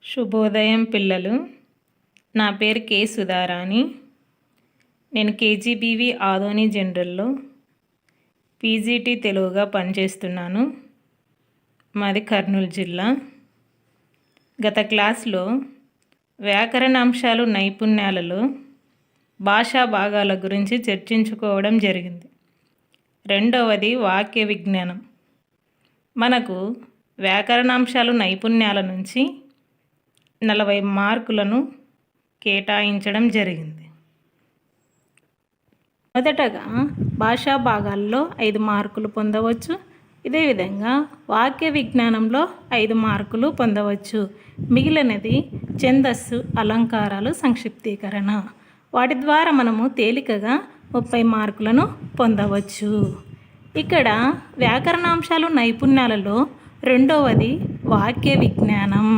శుభోదయం పిల్లలు. నా పేరు కే సుధారాణి. నేను కేజీబీవి ఆదోని జనరల్లో పీజీటీ తెలుగుగా పనిచేస్తున్నాను. మాది కర్నూలు జిల్లా. గత క్లాస్లో వ్యాకరణాంశాలు నైపుణ్యాలలో భాషా భాగాల గురించి చర్చించుకోవడం జరిగింది. రెండవది వాక్య విజ్ఞానం. మనకు వ్యాకరణాంశాలు నైపుణ్యాల నుంచి 40 మార్కులను కేటాయించడం జరిగింది. మొదటగా భాషా భాగాల్లో 5 మార్కులు పొందవచ్చు. ఇదే విధంగా వాక్య విజ్ఞానంలో 5 మార్కులు పొందవచ్చు. మిగిలినది ఛందస్సు, అలంకారాలు, సంక్షిప్తీకరణ. వాటి ద్వారా మనము తేలికగా 30 మార్కులను పొందవచ్చు. ఇక్కడ వ్యాకరణాంశాలు నైపుణ్యాలలో రెండవది వాక్య విజ్ఞానం.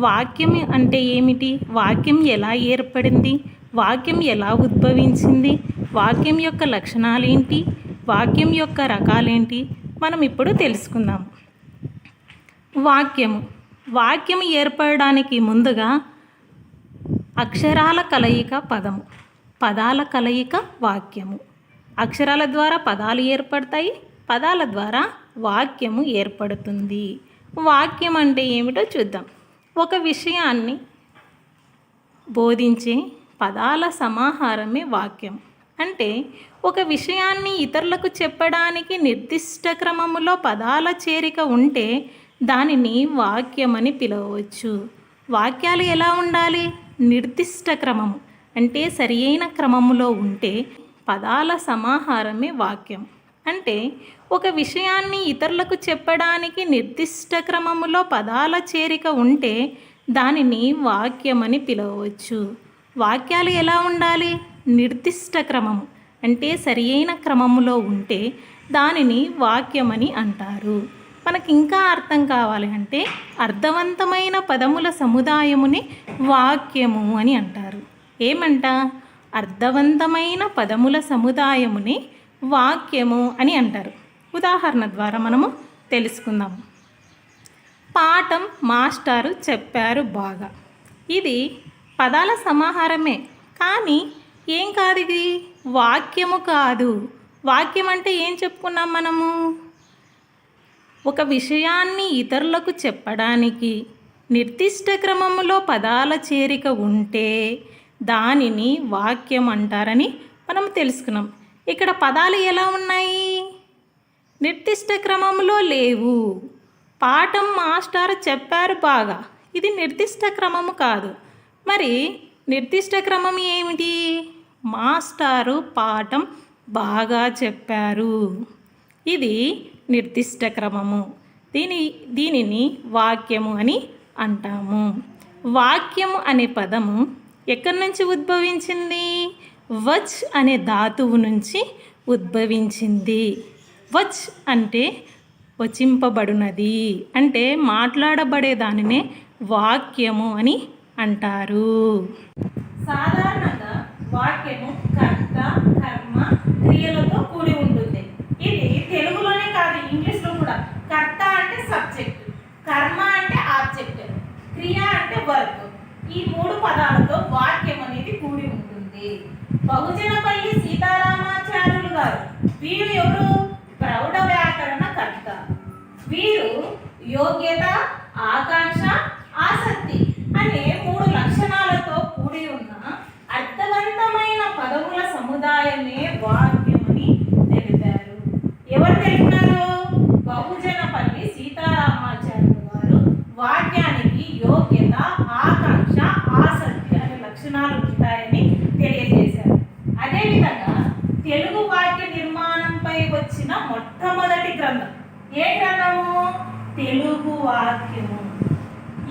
వాక్యం అంటే ఏమిటి? వాక్యం ఎలా ఏర్పడింది? వాక్యం ఎలా ఉద్భవించింది? వాక్యం యొక్క లక్షణాలేంటి? వాక్యం యొక్క రకాలేంటి? మనం ఇప్పుడు తెలుసుకుందాం. వాక్యం ఏర్పడడానికి ముందుగా అక్షరాల కలయిక పదము, పదాల కలయిక వాక్యము. అక్షరాల ద్వారా పదాలు ఏర్పడతాయి, పదాల ద్వారా వాక్యము ఏర్పడుతుంది. వాక్యం అంటే ఏమిటో చూద్దాం. ఒక విషయాన్ని బోధించే పదాల సమాహారమే వాక్యం. అంటే ఒక విషయాన్ని ఇతరులకు చెప్పడానికి నిర్దిష్ట క్రమములో పదాల చేరిక ఉంటే దానిని వాక్యమని పిలవవచ్చు. వాక్యాలు ఎలా ఉండాలి? నిర్దిష్ట క్రమము అంటే సరియైన క్రమములో ఉంటే పదాల సమాహారమే వాక్యం. అంటే ఒక విషయాన్ని ఇతరులకు చెప్పడానికి నిర్దిష్ట క్రమములో పదాల చేరిక ఉంటే దానిని వాక్యమని పిలవవచ్చు. వాక్యాలు ఎలా ఉండాలి? నిర్దిష్ట క్రమము అంటే సరియైన క్రమములో ఉంటే దానిని వాక్యమని అంటారు. మనకి ఇంకా అర్థం కావాలి అంటే అర్థవంతమైన పదముల సముదాయముని వాక్యము అని అంటారు. ఏమంట? అర్థవంతమైన పదముల సముదాయముని వాక్యము అని అంటారు. ఉదాహరణ ద్వారా మనము తెలుసుకుందాం. పాఠం మాస్టారు చెప్పారు బాగా. ఇది పదాల సమాహారమే, కానీ ఏం కాదు, ఇది వాక్యము కాదు. వాక్యం అంటే ఏం చెప్పుకున్నాం మనము? ఒక విషయాన్ని ఇతరులకు చెప్పడానికి నిర్దిష్ట క్రమములో పదాల చేరిక ఉంటే దానిని వాక్యం అంటారని మనం తెలుసుకున్నాం. ఇక్కడ పదాలు ఎలా ఉన్నాయి? నిర్దిష్ట క్రమంలో లేవు. పాఠం మాస్టారు చెప్పారు బాగా, ఇది నిర్దిష్ట క్రమము కాదు. మరి నిర్దిష్ట క్రమం ఏమిటి? మాస్టారు పాఠం బాగా చెప్పారు, ఇది నిర్దిష్ట క్రమము. దీనిని వాక్యము అని అంటాము. వాక్యము అనే పదము ఎక్కడి నుంచి ఉద్భవించింది? వచ్ అనే ధాతువు నుంచి ఉద్భవించింది. వచ్ అంటే వచింపబడినది, అంటే మాట్లాడబడే దానినే వాక్యము అని అంటారు. సాధారణంగా వాక్యము కర్త, కర్మ, క్రియలతో కూడి ఉంటుంది. ఇది తెలుగులోనే కాదు, ఇంగ్లీష్లో కూడా. కర్త అంటే సబ్జెక్ట్, కర్మ అంటే ఆబ్జెక్ట్, క్రియ అంటే వర్క్. ఈ 3 పదాలతో వాక్యం అనేది కూడి ఉంటుంది. బహుజనపల్లి సీతారామాచార్యులు గారు, వీరు ఎవరు? ప్రౌఢ వ్యాకరణ కర్త. వీరు యోగ్యత, ఆకాంక్ష, ఆసక్తి అనే 3 లక్షణాలతో కూడి ఉన్న అర్థవంతమైన పదముల సముదాయమే వాక్యమని తెలిపారు. ఎవరు తెలిపినారు? బహుజనపల్లి సీతారామాచార్యులు గారు వాక్యానికి యోగ్యత, ఆకాంక్ష, ఆసక్తి అనే లక్షణాలు ఉంటాయని తెలియజేశారు. అదేవిధంగా తెలుగు వాక్య నిర్మాణంపై వచ్చిన మొట్టమొదటి గ్రంథం ఏ గ్రంథము? తెలుగు వాక్యము.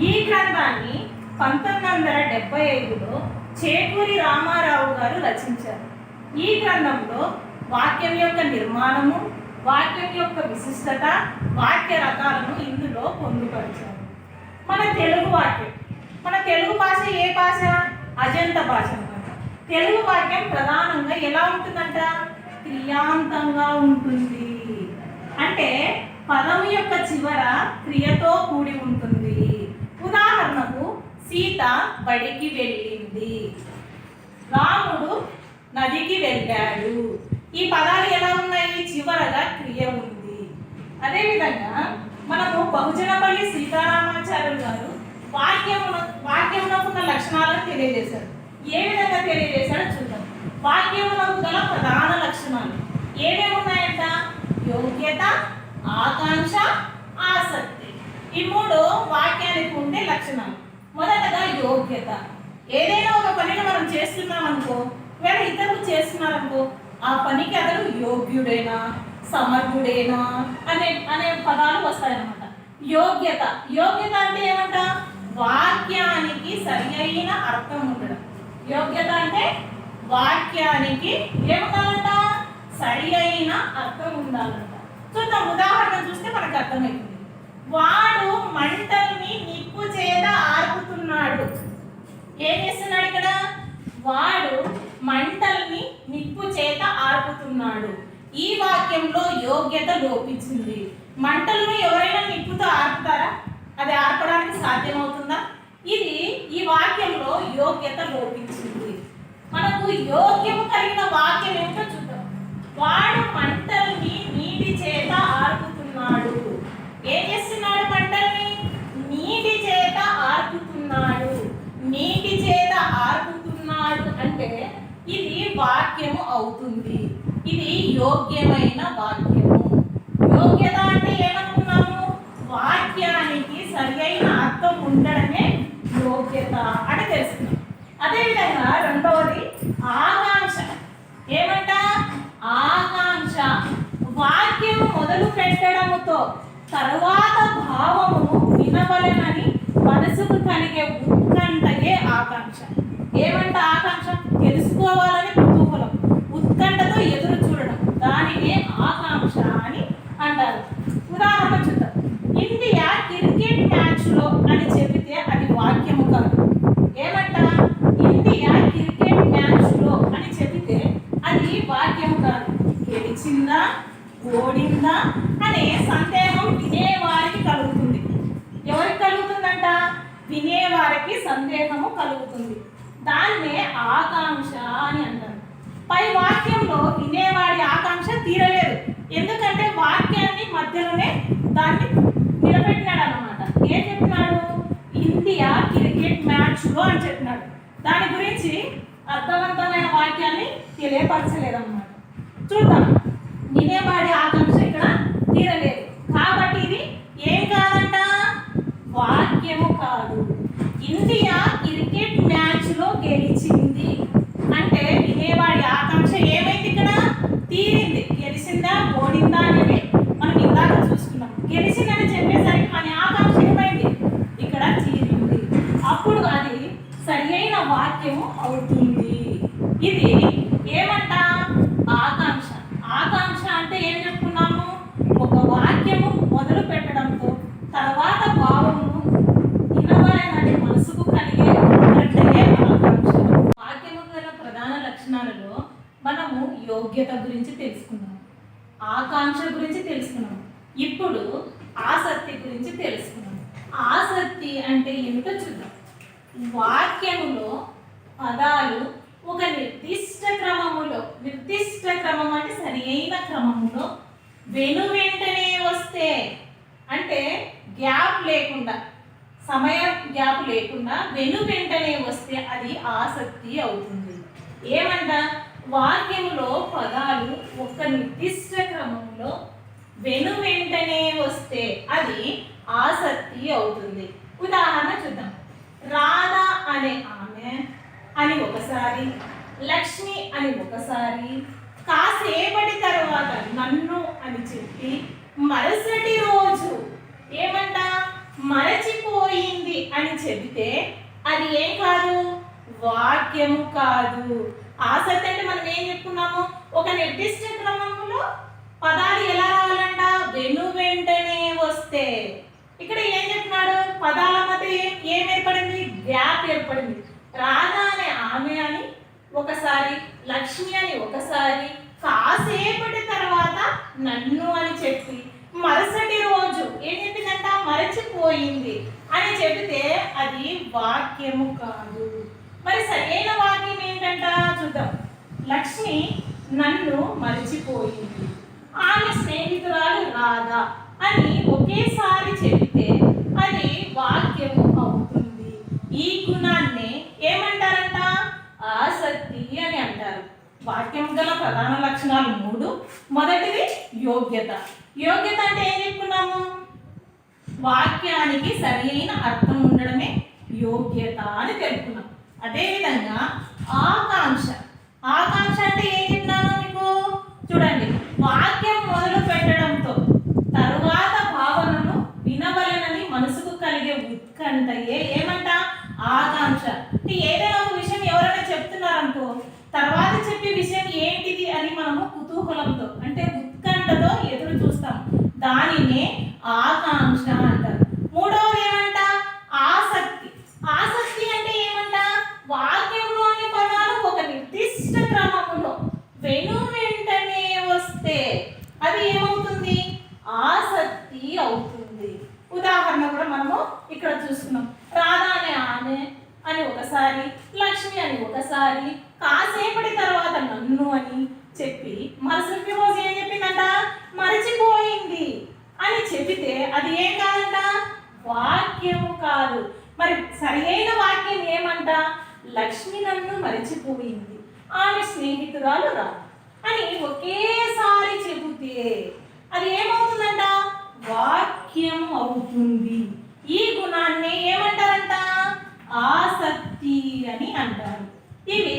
ఈ గ్రంథాన్ని 1975లో చేకూరి రామారావు గారు రచించారు. ఈ గ్రంథంలో వాక్యం యొక్క నిర్మాణము, వాక్యం యొక్క విశిష్టత, వాక్య రకాలను ఇందులో పొందుపరిచారు. మన తెలుగు వాక్యం, మన తెలుగు భాష ఏ భాష? అజంత భాష అన్నమాట. తెలుగు వాక్యం ప్రధానంగా ఎలా ఉంటుందంట? క్రియాంతంగా ఉంటుంది. అంటే పదము యొక్క చివర క్రియతో కూడి ఉంటుంది. ఉదాహరణకు సీత బడికి వెళ్ళింది, రాముడు నదికి వెళ్ళాడు. ఈ పదాలు ఎలా ఉన్నాయి? చివరగా క్రియ ఉంది. అదేవిధంగా మనము బహుజనపల్లి సీతారామాచార్యులు గారు వాక్యమునకు ఉన్న లక్షణాలను తెలియజేశారు. ఏ విధంగా తెలియజేశాడో చూద్దాం. వాక్యమునకు గల ప్రధాన లక్షణాలు ఏమేమి ఉన్నాయంట? యోగ్యత, ఆకాంక్ష, ఆసక్తి. ఈ మూడు వాక్యానికి ఉండే లక్షణాలు. మొదటగా యోగ్యత. ఏదైనా ఒక పనిని మనం చేస్తున్నాం అనుకో, వేరే ఇతరులు చేస్తున్నారనుకో, ఆ పనికి అతను యోగ్యుడేనా, సమర్థుడేనా అనే పదాలు వస్తాయన్నమాట. యోగ్యత. యోగ్యత అంటే ఏమంట? వాక్యానికి సరి అయిన అర్థం ఉండడం. యోగ్యత అంటే వాక్యానికి ఏముండాలంట? సరి అయిన అర్థం ఉండాలంట. చూద్దాం, ఉదాహరణ చూస్తే మనకు అర్థమవుతుంది. వాడు మంటల్ని నిప్పు చేత ఆర్పుతున్నాడు. ఏం చేస్తున్నాడు ఇక్కడ? వాడు మంటల్ని నిప్పు చేత ఆర్పుతున్నాడు. ఈ వాక్యంలో యోగ్యత లోపించింది. మంటలను ఎవరైనా నిప్పుతో ఆర్పుతారా? అది ఆర్పడానికి సాధ్యమవుతుందా? ఈ వాక్యంలో యోగ్యత లోపించింది. మనకు యోగ్యము కలిగిన వాక్యం ఏమిటో చూద్దాం. వాడు మంటల్ని నీటి చేత ఆర్పుతున్నాడు. ఏం చేస్తున్నాడు? మంటల్ని నీటి చేత ఆర్పుతున్నాడు. నీటి చేత ఆర్పుతున్నాడు అంటే ఇది వాక్యము అవుతుంది. ఇది యోగ్యమైన వాక్యము. యోగ్యత అంటే ఏమనుకున్నాము? వాక్యానికి సరి అయిన అర్థం ఉండడమే యోగ్యత అని తెలుసుకున్నాం. అదేవిధంగా రెండవది ఆకాంక్ష. ఏమంట? ఆకాంక్ష వాక్యం మొదలు పెట్టడముతో తరువాత భావము వినవలెనని మనసుకు కలిగే ఉత్కంఠయే ఆకాంక్ష. ఏమంట? ఆకాంక్ష తెలుసుకోవాలని కుతూహలం, ఉత్కంఠతో ఎదురు చూడడం, దానినే ఆకాంక్ష అని అంటారు. ఉదాహరణ చూద్దాం. ఇండియా క్రికెట్ మ్యాచ్లో అని చెబితే అది వాక్యము కాదు. ఏమంట? ఇండియా క్రికెట్ మ్యాచ్లో అని చెబితే అది వాక్యము కాదు. గెలిచిందా ఓడిందా అనే సందేహం వినేవారికి కలుగుతుంది. ఎవరికి కలుగుతుందంట? వినేవారికి సందేహము కలుగుతుంది. దాన్నే ఆకాంక్ష అని అంటారు. పై వాక్యంలో వినేవాడి ఆకాంక్ష తీరలేదు. ఎందుకంటే వాక్యాన్ని మధ్యలోనే దాన్ని నిలబెట్టినాడు అన్నమాట. ఏం చెప్పినాడు? ఇండియా క్రికెట్ మ్యాచ్లో అని చెప్పినాడు. దాని గురించి అర్థవంతమైన వాక్యాన్ని తెలియపరచలేదన్నమాట. చూద్దాం, వినేవాడి ఆకాంక్ష ఇక్కడ తీరలేదు. కాబట్టి ఇది ఏం కాదంట? వాక్యము కాదు. ఇండియా క్రికెట్ మ్యాచ్లో గెలిచింది అంటే వినేవాడి ఆకాంక్ష ఏమైంది? ఇక్కడ తీరింది. గెలిచిందా ఓడిందా అనేది మనం ఇందాక చూసుకున్నాం. గెలిచిందని చెప్పేసరికి మన ఆకాంక్ష ఏమైంది? ఇక్కడ తీరింది. అప్పుడు అది సరి అయిన వాక్యము అవుతుంది. ఇది ఏమంట? ఆకాంక్ష. ఆకాంక్ష అంటే ఏం చెప్పుకున్నాము? ఒక వాక్యము మొదలు పెట్టడంతో తర్వాత భావము వినవలెనని మనసుకు కలిగే ఉత్కంఠయే ఆకాంక్ష. వాక్యము గల ప్రధాన లక్షణాలలో మనము యోగ్యత గురించి తెలుసుకున్నాం, ఆకాంక్ష గురించి తెలుసుకున్నాం. ఇప్పుడు ఆసక్తి గురించి తెలుసుకున్నాం. ఆసక్తి అంటే ఏమిటో చూద్దాం. వాక్యములో పదాలు ఒక నిర్దిష్ట క్రమం అంటే సరి అయిన క్రమములో వెంటనే వస్తే, అంటే గ్యాప్ లేకుండా, సమయ గ్యాప్ లేకుండా వెంటనే వస్తే అది ఆసక్తి అవుతుంది. ఏమంట? వాక్యములో పదాలు ఒక నిర్దిష్ట క్రమంలో వెంటనే వస్తే అది ఆసక్తి అవుతుంది. ఉదాహరణ చూద్దాం. రాధా అనే ఆమె అని ఒకసారి, లక్ష్మి అని ఒకసారి, కాసేపటి తర్వాత నన్ను అని చెప్పి మరుసటి రోజు ఏమంట? మరచిపోయింది అని చెబితే అది ఏం కాదు? వాక్యము కాదు. ఆసక్తి అంటే మనం ఏం చెప్పుకున్నాము? ఒక నిర్దిష్ట క్రమంలో పదాలు ఎలా రావాలంట? వెంటనే వస్తే. ఇక్కడ ఏం చెప్తున్నాడు? పదాల మధ్య ఏం ఏర్పడింది? గ్యాప్ ఏర్పడింది. రాధా అనే ఆమె అని ఒకసారి, లక్ష్మి అని ఒకసారి, కాసేపటి తర్వాత నన్ను అని చెప్పి మరుసటి రోజు ఏం చెప్పిందంట? మరచిపోయింది అని చెబితే అది వాక్యము కాదు. మరి సరైన వాక్యం ఏంటంట చూద్దాం. లక్ష్మి నన్ను మరచిపోయింది, ఆమె స్నేహితురాలు రాధా అని ఒకేసారి చెబితే అది వాక్యము అవుతుంది. ఈ గుణాన్ని ఏమంటారంట? ఆసక్తి అని అంటారు. వాక్యం గల ప్రధాన లక్షణాలు 3. మొదటిది యోగ్యత. యోగ్యత అంటే ఏం చెప్పుకున్నాము? వాక్యానికి సరైన అర్థం ఉండడమే యోగ్యత అని తెలుపుకున్నాం. అదేవిధంగా ఆకాంక్ష. ఆకాంక్ష అంటే ఏం చెప్పినాను మీకు? చూడండి, వాక్యం మొదలు పెట్టడంతో తరువాత భావనను వినవలనని మనసుకు కలిగే ఉత్కంఠయే ఏమంట? ఆకాంక్ష. ఏదైనా ఒక విషయం ఎవరైనా చెప్తున్నారనుకో, తర్వాత చెప్పే విషయం ఏంటిది అని మనము కుతూహలంతో అంటే ఉత్కంఠతో ఎదురు చూస్తాం. దానినే ఆకాంక్ష అంటారు. మూడవది ఏమంట? ఆసక్తి. ఆసక్తి అంటే ఏమంట? వాక్యంలోని పదాలు ఒక నిర్దిష్ట క్రమంలో వెంటనే వస్తే అది ఏమవుతుంది? ఆసక్తి అవుతుంది. ఉదాహరణ కూడా మనము ఇక్కడ చూసుకున్నాం. రాధా అనే ఆమె అని ఒకసారి, లక్ష్మి అని ఒకసారి, కాసేపటి తర్వాత నన్ను అని చెప్పి మరుసటి రోజు ఏం చెప్పిందంట? మరచిపోయింది అని చెబితే అది ఏం కాదంట? వాక్యము కాదు. మరి సరైన వాక్యం ఏమంట? లక్ష్మి నన్ను మరచిపోయింది, ఆమె స్నేహితురాలు రా అని ఒకేసారి చెబితే అది ఏమవుతుందంట? వాక్యం అవుతుంది. ఈ గుణాన్ని ఏమంటారంట? ఆసక్తి అని అంటారు. ఇవి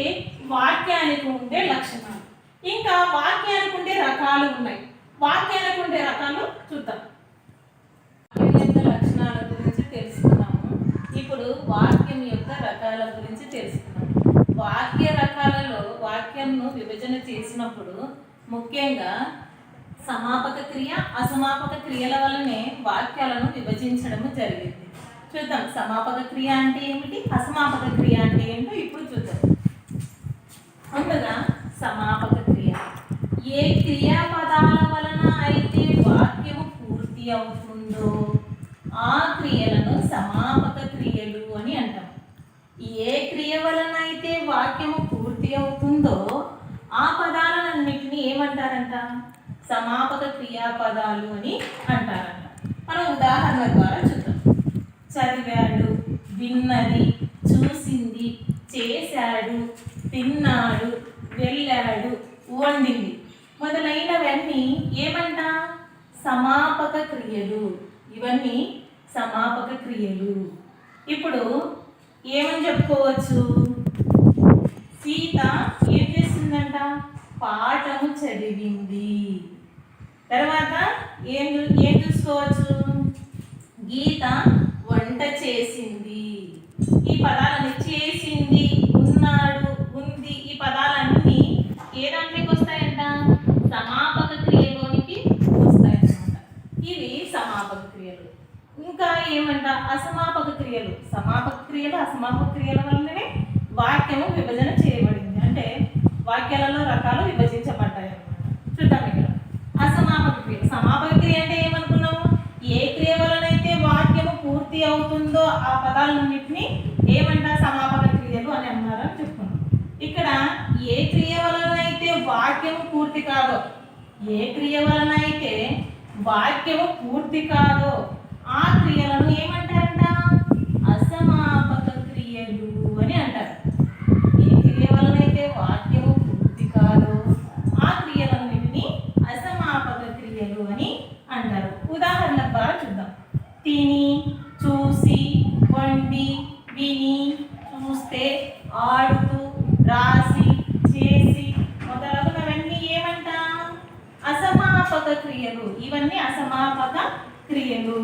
వాక్యానికి ఉండే లక్షణాలు. ఇంకా వాక్యానికి ఉండే రకాలు ఉన్నాయి. వాక్యానికి ఉండే రకాలు చూద్దాం. లక్షణాల గురించి తెలుసుకున్నాము. ఇప్పుడు వాక్యం యొక్క రకాల గురించి తెలుసుకున్నాము. వాక్య రకాలలో వాక్యంను విభజన చేసినప్పుడు ముఖ్యంగా సమాపక క్రియ, అసమాపక క్రియల వల్లనే వాక్యాలను విభజించడం జరిగింది. చూద్దాం, సమాపక క్రియ అంటే ఏమిటి, అసమాపక క్రియ అంటే ఏమిటో ఇప్పుడు చూద్దాం. ముందుగా సమాపక క్రియ. ఏ క్రియాపదాల వలన అయితే వాక్యము పూర్తి అవుతుందో ఆ క్రియలను సమాపక క్రియలు అని అంటాం. ఏ క్రియ వలన అయితే వాక్యము పూర్తి అవుతుందో ఆ పదాలన్నిటిని ఏమంటారంట? సమాపక క్రియాపదాలు అని అంటారంట. మనం ఉదాహరణ ద్వారా చూద్దాం. చదివాడు, విన్నది, చూసింది, చేశాడు, తిన్నాడు, వెళ్ళాడు, వండింది మొదలైనవన్నీ ఏమంట? సమాపక క్రియలు. ఇవన్నీ సమాపక క్రియలు. ఇప్పుడు ఏమని చెప్పుకోవచ్చు? సీత ఏం చేసిందంట? పాఠము చదివింది. తర్వాత ఏం చూసుకోవచ్చు? గీత వంట చేసింది. ఈ పదాలన్నీ చేసింది, ఉన్నాడు, ఉంది, ఈ పదాలన్నీ ఏ దాంట్లోకి వస్తాయంట? సమాపక క్రియలోనికి వస్తాయన్నమాట. ఇవి సమాపక క్రియలు. ఇంకా ఏమంట? అసమాపక క్రియలు. సమాపక క్రియలు, అసమాపక క్రియల వల్లనే వాక్యము విభజన చేయబడింది. అంటే వాక్యాలలో రకాలు విభజించబడ్డాయి అన్నమాట. చూద్దాం ఇక్కడ అసమాపక క్రియ. సమాపక క్రియ అంటే ఏమనుకున్నాము? ఏ క్రియ వలనైతే వాక్యము పూర్తి అవుతుందో ఆ పదాలన్నింటినీ ఏమంట? సమాపక క్రియలు అని అన్నారని చెప్పుకున్నాం. ఇక్కడ ఏ క్రియ వలనైతే వాక్యము పూర్తి కాదో, ఏ క్రియ వలనైతే వాక్యము పూర్తి కాదో ఆ క్రియలను ఏమంటారంట? అసమాపక క్రియలు అని అంటారు. ఏ క్రియ వలనైతే వాక్యము పూర్తి కాదో ఆ క్రియలన్నిటిని అసమాపక క్రియలు అని అంటారు. ఉదాహరణ ద్వారా చూద్దాం. తిని, చూసి, వండి, విని, చూస్తే, ఆడుతూ, రాసి, చేసి మొదలగునవన్నీ ఏమంట? అసమాపక క్రియలు. ఇవన్నీ అసమాపక క్రియలు.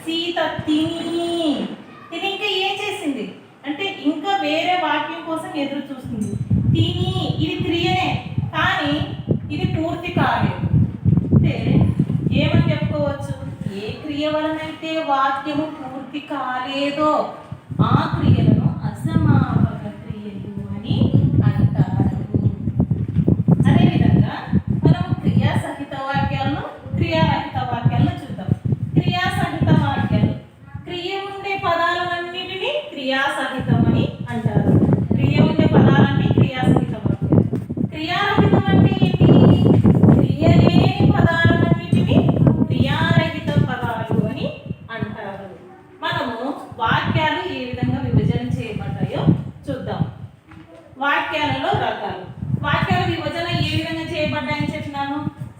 సీత తిని ఇంకా ఏం చేసింది అంటే ఇంకా వేరే వాక్యం కోసం ఎదురు చూస్తుంది. తిని ఇది క్రియనే, కానీ ఇది పూర్తి కాలేదు. అంటే ఏమని చెప్పుకోవచ్చు? ఏ క్రియ వలనైతే వాక్యము పూర్తి కాలేదో ఆ క్రియలను అసమాపక క్రియలు అని అంటారు. అదేవిధంగా మనం క్రియాసహిత వాక్యాలను, క్రియారహిత వాక్యాలను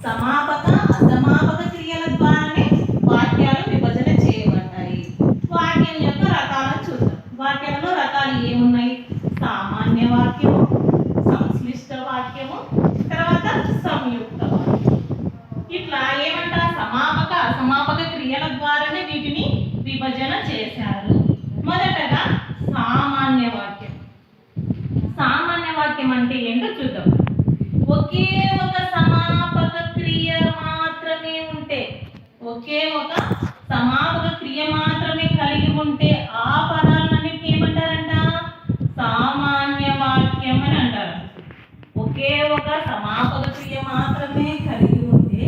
సమాపక అసమాపక క్రియల ద్వారానే వాక్యాలు విభజన చేయబడ్డాయి. వాక్యం యొక్క రకాలను చూద్దాం. వాక్యాలలో రకాలు ఏమున్నాయి? సామాన్య వాక్యము, సంక్లిష్ట వాక్యము, తర్వాత సంయుక్త వాక్యం. ఇట్లా ఏమంటారు? సమాపక అసమాపక క్రియల ద్వారానే వీటిని విభజన చేశారు. మొదటగా సామాన్య వాక్యం. సామాన్య వాక్యం అంటే ఏంటో చూద్దాం. ఒకే ఒక సమాపక క్రియ మాత్రమే ఉంటే, ఒకే ఒక సమాపక క్రియ మాత్రమే కలిగి ఉంటే ఆ పదాలన్నిటిని ఏమంటారంట? సామాన్య వాక్యం అని అంటారు. ఒకే ఒక సమాపక క్రియ మాత్రమే కలిగి ఉంటే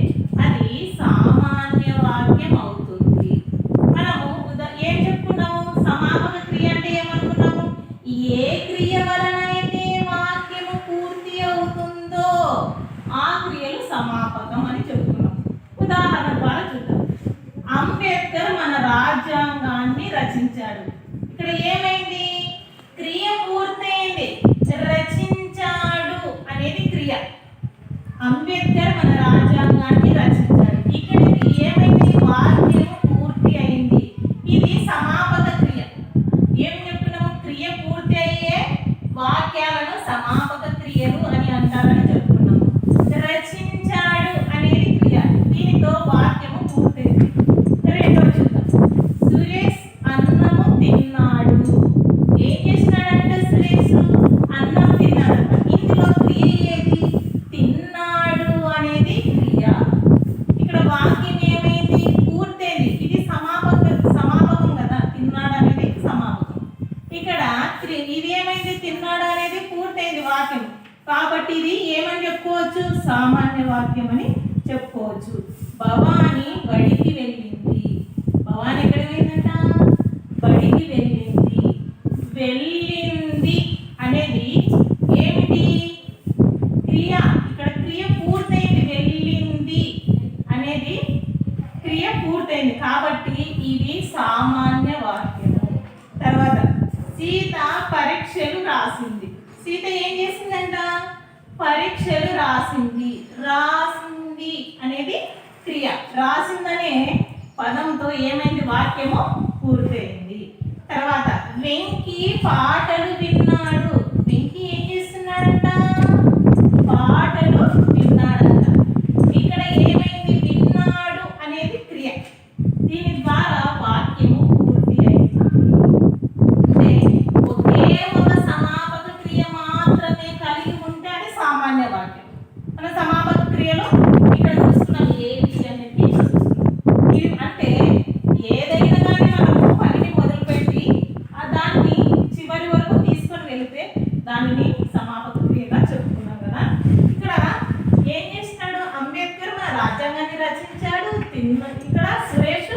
అది సామాన్య వాక్యం అవుతుంది. మనము ఏం చెప్పుకున్నాము? సమాపక క్రియ అంటే ఏమనుకున్నాము? ఏ క్రియ వలన అయితే వాక్యము పూర్తి అవుతుందో ఆ క్రియలు సమాపకం అని చెప్పుకున్నాం. ఉదాహరణ ద్వారా చూద్దాం. అంబేద్కర్ మన రాజ్యాంగాన్ని రచించాడు. ఇక్కడ ఏమైంది? క్రియ పూర్తయింది. రచించాడు అనేది క్రియ. అంబేద్కర్ మన రాజ్యాంగాన్ని రచించాడు. ఇక్కడికి ఏమైంది? వాక్యము పూర్తి అయింది. ఇది సమాపక క్రియ. ఏం చెప్తున్నాము? క్రియ పూర్తి అయ్యే వాక్యాలను సమాపక క్రియలు అని అంటారని చెప్పుకున్నాము. రచించాడు అనేది క్రియ. దీనితో వాక్యము పూర్తయింది. రెండో చూద్దాం. సురేష్ అన్నము తిన్నాడు. ఏం చేసినాడంటే సురేష్ అన్నం తిన్నాడంట. ఇందులో క్రియ ఏది? తిన్నాడు అనేది క్రియ. ఇక్కడ వాక్యం ఏమైంది? పూర్తయింది. ఇది సమాపకం కదా. తిన్నాడు అనేది సమాపకం. ఇక్కడ ఇది ఏమైంది? తిన్నాడు అనేది పూర్తయింది వాక్యం. కాబట్టి ఇది ఏమని చెప్పుకోవచ్చు? సామాన్య వాక్యం అని చెప్పుకోవచ్చు. భవాని బడికి వెళ్ళింది. భవాని ఎక్కడికి వెళ్ళిందంట? బడికి వెళ్ళింది. వెళ్ళింది అనేది ఏమిటి? క్రియ. ఇక్కడ క్రియ పూర్తయింది. వెళ్ళింది అనేది క్రియ పూర్తయింది కాబట్టి ఇది సామాన్య వాక్యము. తర్వాత సీత పరీక్షలు రాసింది. సీత ఏం చేసిందంట? పరీక్షలు రాసింది. రాసింది అనేది క్రియ. రాసిందనే పదంతో ఏమైంది? వాక్యము పూర్తయింది. తర్వాత వెంకీ పాటలు విన్నాడు. వెంకీ ఏం చేస్తున్నాడంట? పాటలు విన్నాడంట. ఇక్కడ ఏమైంది? విన్నాడు అనేది క్రియ. దీని ద్వారా వాక్యము పూర్తి అయింది. అంటే ఒకే ఒక సమాపక క్రియ మాత్రమే కలిగి ఉంటే అది సామాన్య వాక్యం. మన సమాపక క్రియలో ఇక్కడ చూస్తున్నాం ఏది అనేది అంటే ఏదైనా కానీ మనము పనిని మొదలుపెట్టి దాన్ని చివరి వరకు తీసుకొని వెళితే దానిని సమాపక క్రియగా చెప్పుకున్నాం కదా. ఇక్కడ ఏం చేసినాడు? అంబేద్కర్ మన రాజ్యాంగాన్ని రచించాడు. ఇక్కడ సురేష్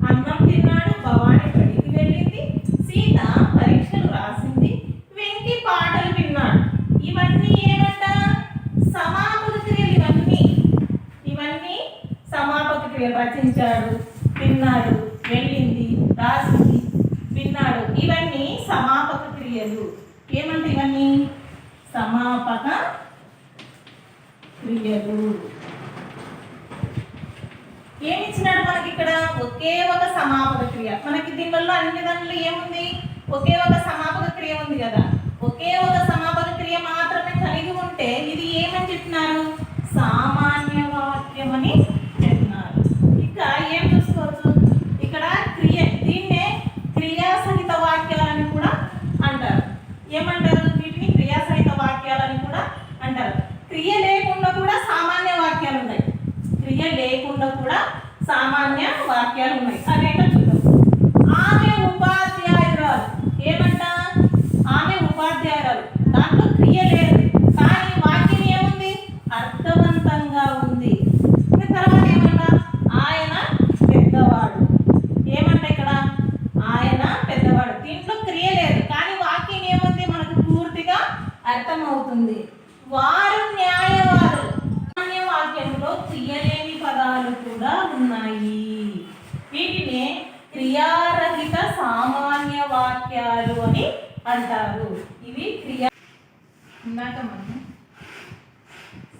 అన్నం తిన్నాడు. భవాని బడికి వెళ్ళింది. సీత పరీక్షలు రాసింది. వెంకి పాటలు విన్నాడు. ఇవన్నీ ఏమంట? సమాపక క్రియలు. ఇవన్నీ సమాపక క్రియలు. రచించాడు, తిన్నాడు, వెళ్ళింది, రాసింది, విన్నాడు. ఇవన్నీ సమాపక క్రియలు. ఏమంటే ఇవన్నీ సమాపక క్రియలు. ఏమి ఇచ్చినాడు మనకి ఇక్కడ? ఒకే ఒక సమాపక క్రియ. మనకి దీనివల్ల అన్ని దానిలో ఏముంది? ఒకే ఒక సమాపక క్రియ ఉంది కదా. ఒకే ఒక సమాపక క్రియ మాత్రమే కలిగి ఉంటే ఇది ఏమని చెప్పినారు? సామాన్య వాక్యం అని చెప్పినారు. ఇంకా ఏం చూసుకోవచ్చు? ఇక్కడ క్రియ. దీన్నే క్రియాసహిత వాక్యాలని కూడా అంటారు. ఏమంటారు? వీటిని క్రియాసహిత వాక్యాలని కూడా అంటారు. క్రియ లేకుండా కూడా సామాన్య వాక్యాలు ఉన్నాయి. క్రియ లేకుండా కూడా సామాన్య వాక్యాలు ఉన్నాయి. అదేంటో చూద్దాం. ఆమె ఉపాధ్యాయురాలు. ఏమంట? ఆమె ఉపాధ్యాయురాలు. దాంట్లో క్రియ లేదు కానీ వాక్యం ఏముంది? అర్థవంతంగా ఉంది. తర్వాత ఏమంట? ఆయన పెద్దవాడు. ఏమంట ఇక్కడ? ఆయన పెద్దవాడు. దీంట్లో క్రియ లేదు కానీ వాక్యం ఏముంది? మనకు పూర్తిగా అర్థమవుతుంది. వారు న్యాయవాదులు. సామాన్య వాక్యంలో క్రియలేని పదాలు కూడా ఉన్నాయి. వీటినే క్రియారహిత సామాన్య వాక్యాలు అని అంటారు. ఇవి క్రియా. ఇందాక మనం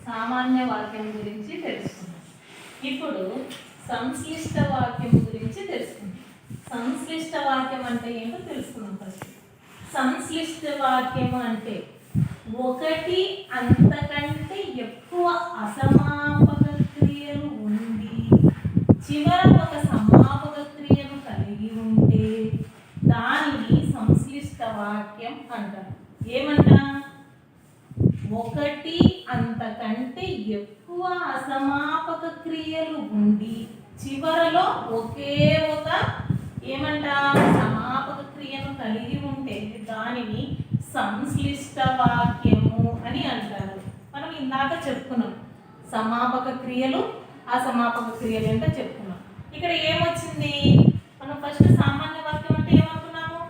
సామాన్య వాక్యం గురించి తెలుసుకుందాం. ఇప్పుడు సంశ్లిష్ట వాక్యం గురించి తెలుసుకుందాం. సంశ్లిష్ట వాక్యం అంటే ఏంటో తెలుసుకుందాం ఫస్ట్. సంశ్లిష్ట వాక్యం అంటే ఒకటి అంతకంటే ఎక్కువ అసమాపక క్రియలు ఉండి చివర ఒక సమాపక క్రియను కలిగి ఉంటే దానిని సంశ్లిష్ట వాక్యం అంటారు. ఏమంటా? ఒకటి అంతకంటే ఎక్కువ అసమాపక క్రియలు ఉండి చివరలో ఒకే ఒక ఏమంటా సమాపక క్రియను కలిగి ఉంటే దానిని సంశ్లిష్ట వాక్యము అని అంటారు. మనం ఇందాక చెప్పుకున్నాం సమాపక క్రియలు అసమాపక క్రియలు అంటే చెప్పుకున్నాం. ఇక్కడ ఏమొచ్చింది? మనం ఫస్ట్ సామాన్య వాక్యం అంటే ఏమనుకున్నాము?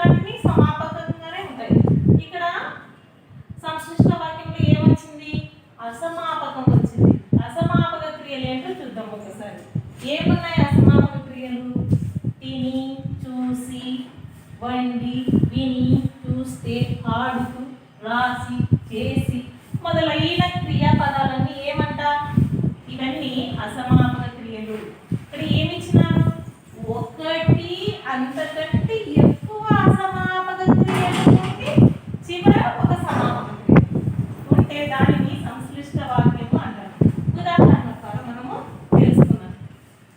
దాన్ని సమాపకంగానే ఉంటాయి. ఇక్కడ సంశ్లిష్ట వాక్యంలో ఏమొచ్చింది? అసమాపకం వచ్చింది. అసమాపక క్రియలు ఏంటో చూద్దాం ఒకసారి. ఏమున్నాయి అసమాపక క్రియలు? తిని, చూసి, వండి, విని, చూస్తే, ఆడుతూ, రాసి, చేసి మొదలైన క్రియాపదాలన్నీ ఏమంట? ఇవన్నీ అసమాపక క్రియలు. ఇక్కడ ఏమిచ్చినారు? ఒకటి అంతకంటే ఎక్కువ అసమాపక క్రియలు ఉంటే చివర ఒక సమాపక క్రియ ఉంటే దానిని సంశ్లిష్ట వాక్యము అంటారు. ఉదాహరణ మనము తెలుసుకున్నాం.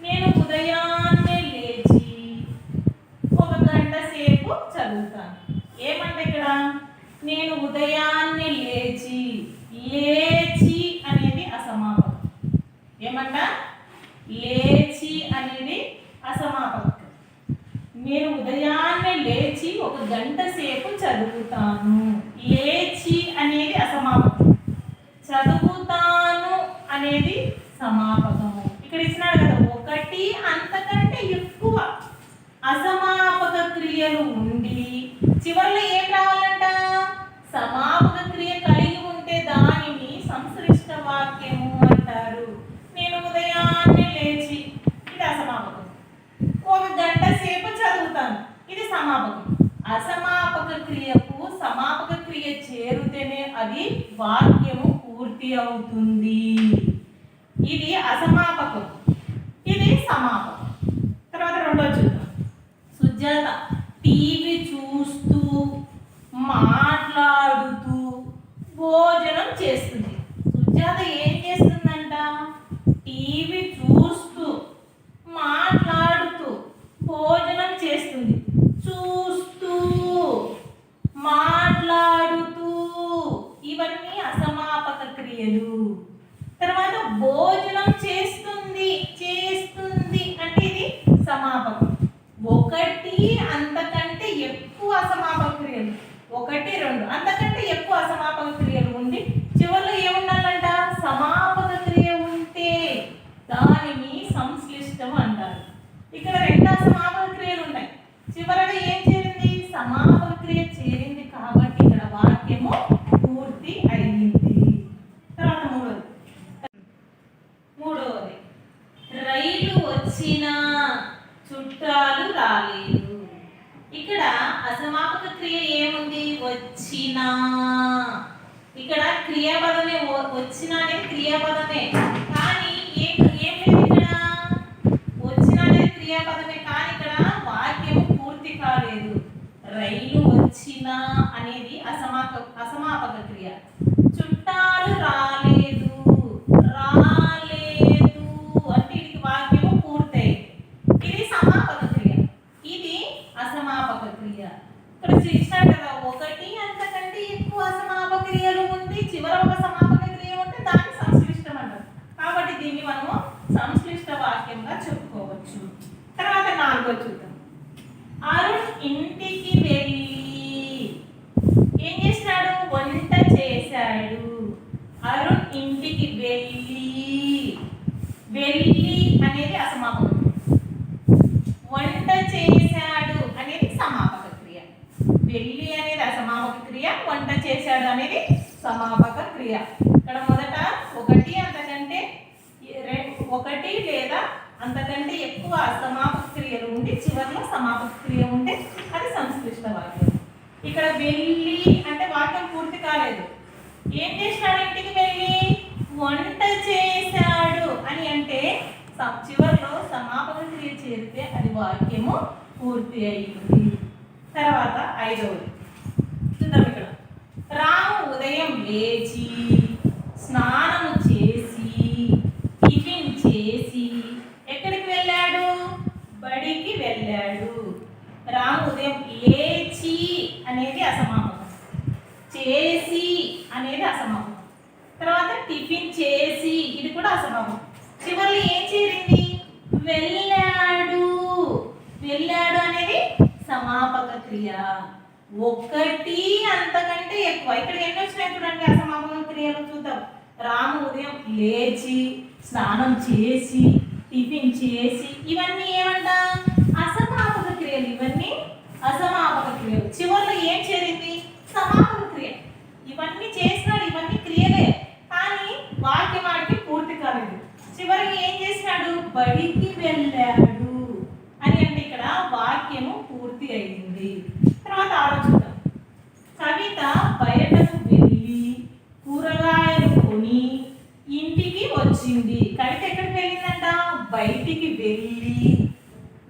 నేను ఉదయాన్నే లేచి ఒక గంట సేపు చదువుతాను. ఏమంటే ఇక్కడ నేను ఉదయాన్నే లేచి, లేచి అనేది అసమాపకం. ఏమంట? లేచి అనేది అసమాపకం. నేను ఉదయాన్నే లేచి ఒక గంట సేపు చదువుతాను. లేచి అనేది అసమాపకం, చదువుతాను అనేది సమాపకము. ఇక్కడ ఇచ్చినాడు కదా, ఒకటి అంతకంటే ఎక్కువ అసమాపక క్రియలు ఉండి చివరిలో ఏం రావాలంట? సమాపక క్రియ కలిగి ఉంటే దానిని సంశ్లిష్ట వాక్యము అంటారు. నేను ఉదయాన్నే లేచి, ఇది అసమాపకం. ఒక గంట సేపు చదువుతాను, ఇది సమాపకం. అసమాపక క్రియకు సమాపక క్రియ చేరితేనే అది వాక్యము పూర్తి అవుతుంది. ఇది అసమాపకం, ఇది సమాపకం. తర్వాత రెండో చూద్దాం. సుజాత టీవీ చూస్తూ, మాట్లాడుతూ భోజనం చేస్తుంది. సుజాత ఏం చేస్తుందంట? టీవీ చూస్తూ, మాట్లాడుతూ భోజనం చేస్తుంది. చూస్తూ, మాట్లాడుతూ ఇవన్నీ అసమాపక క్రియలు. తర్వాత భోజనం చేస్తుంది, చేస్తుంది అంటే ఇది సమాపకం. ఒకటి అంతకంటే ఎక్కువ అసమాపక క్రియలు, ఒకటి రెండు అంతకంటే ఎక్కువ అసమాపక క్రియలు ఉండి చివరిలో ఏముండాలంట? సమాపక క్రియ ఉంటే దానిని సంశ్లిష్టం అంటారు. ఇక్కడ రెండు అసమాపక క్రియలు ఉన్నాయి, చివరగా ఏం చేరింది? సమాపక క్రియ చేరింది కాబట్టి ఇక్కడ వాక్యము పూర్తి అయింది. తర్వాత మూడవది రైలు వచ్చినా చుట్టాలు రాలేదు. ఇక్కడ అసమాపక క్రియ ఏముంది? వచ్చినా. ఇక్కడ క్రియాపదమే, వచ్చినా అనేది క్రియాపదమే కానీ ఏం లేదు. ఇక్కడ వచ్చినా అనేది క్రియాపదమే కానీ ఇక్కడ వాక్యము పూర్తి కాలేదు. రైలు వచ్చినా అనేది అసమాపక క్రియ. చుట్టాలు రాలేదు, రాలేదు అంటే ఇది వాక్యము పూర్తయింది. ఇది సమాపక క్రియ, ఇది అసమాపక క్రియ. ఇక్కడ చూసినారు కదా, ఒకటి అంతకంటే ఎక్కువ అసమాపక క్రియలు ఉంది చివర ఒక సమాపక క్రియ ఉంటే దాన్ని సంశ్లిష్టం అంటారు. కాబట్టి దీన్ని మనము సంశ్లిష్ట వాక్యంగా చెప్పుకోవచ్చు. తర్వాత నాలుగో చూద్దాం. అరుణ్ ఇంటికి వెళ్ళి ఏం చేసినాడు? వంట చేశాడు. అరుణ్ ఇంటికి వెళ్ళి, వెళ్ళి అనేది అసమాపకం. వంట చేశాడు అనేది సమాపక క్రియ. వెళ్ళి అనేది అసమాపక క్రియ, వంట చేశాడు అనేది సమాపక క్రియ. ఇక్కడ మొదట ఒకటి లేదా అంతకంటే ఎక్కువ అసమాపక క్రియలు ఉండి చివరిలో సమాపక క్రియ ఉంటే అది సంశ్లిష్ట వాక్యం. ఇక్కడ వెళ్ళి అంటే వాక్యం పూర్తి కాలేదు. ఏం చేసినాడు? ఇంటికి వెళ్ళి వంట చేశాడు అని అంటే చివరిలో సమాపక క్రియ చేరితే అది వాక్యము పూర్తి అయింది. తర్వాత 5వది చూద్దాం. ఇక్కడ రాము ఉదయం లేచి స్నానము చేసి టిఫిన్ చేసి ఎక్కడికి వెళ్ళాడు? బడికి వెళ్ళాడు. రాము ఉదయం లేచి అనేది అసమాపకం, చేసి అనేది అసమాపకం, తర్వాత టిఫిన్ చేసి ఇది కూడా అసమాపకం. చివరిలో ఏం చేరింది? వెళ్ళాడు. వెళ్ళాడు అనేది సమాపక క్రియ. ఒకటి అంతకంటే ఎక్కువ. ఇక్కడ ఎన్ని వచ్చినాయి చూడండి అసమాపక క్రియలు చూద్దాం. రాము ఉదయం లేచి స్నానం చేసి టిఫిన్ చేసి ఇవన్నీ ఏమంట? అసమాపక క్రియలు. ఇవన్నీ అసమాపక క్రియలు. చివరిలో ఏం చేరింది? సమాపక క్రియ. ఇవన్నీ చేసినాడు, ఇవన్నీ క్రియలే, కానీ వాక్యమాడికి పూర్తి కాలేదు. చివరికి ఏం చేసినాడు? బడికి వెళ్ళాడు అని అంటే ఇక్కడ వాక్యము పూర్తి అయింది. తర్వాత ఆలోచిద్దాం. కవిత బయటకు వెళ్ళి కూరగాయలు కొని ఇంటికి వచ్చింది. కవిత ఎక్కడికి వెళ్ళిందంట? బయటికి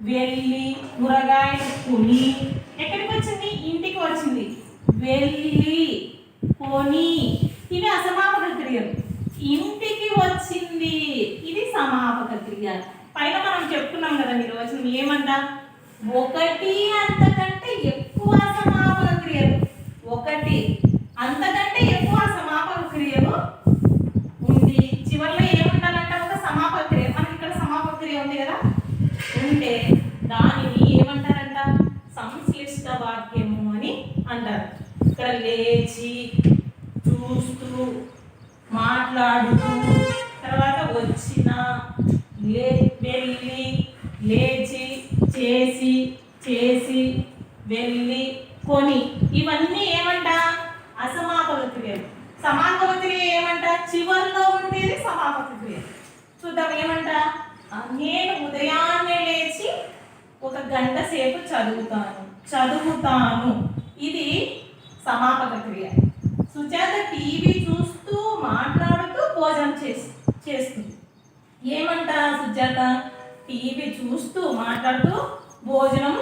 వెళ్ళి కూరగాయలు కొని ఎక్కడికి వచ్చింది? ఇంటికి వచ్చింది. వెళ్ళి కొని ఇవి అసమాపక క్రియలు. ఇంటికి వచ్చింది ఇది సమాపక క్రియ. పైన మనం చెప్పుకున్నాం కదా నిర్వచనం ఏమంట? ఒకటి అంతకంటే ఎక్కువ సమాపక క్రియలు. ఒకటి అంతకంటే ఎక్కువ సమాపక క్రియలు ఉంది. చివరిలో ఏముండాలంట? ఒక సమాపక క్రియ. మనకి ఇక్కడ సమాపక క్రియ ఉంది కదా, ఉంటే దానిని ఏమంటారంట? సంశ్లిష్ట వాక్యము అని అంటారు. ఇక్కడ లేచి, చూస్తూ, మాట్లాడుతూ, తర్వాత వచ్చిన, వెళ్ళి, లేచి, చేసి, వెళ్ళి, కొని ఇవన్నీ ఏమంట? అసమాపక క్రియలు. సమాపక క్రియ ఏమంట? చివరిలో ఉండేది సమాపక క్రియ. చూద్దాం ఏమంట? నేను ఉదయాన్నే లేచి 1 గంట సేపు చదువుతాను ఇది సమాపక క్రియ. సుజాత టీవీ చూస్తూ మాట్లాడుతూ భోజనం చేస్తుంది. ఏమంట? సుజాత టీవీ చూస్తూ మాట్లాడుతూ భోజనం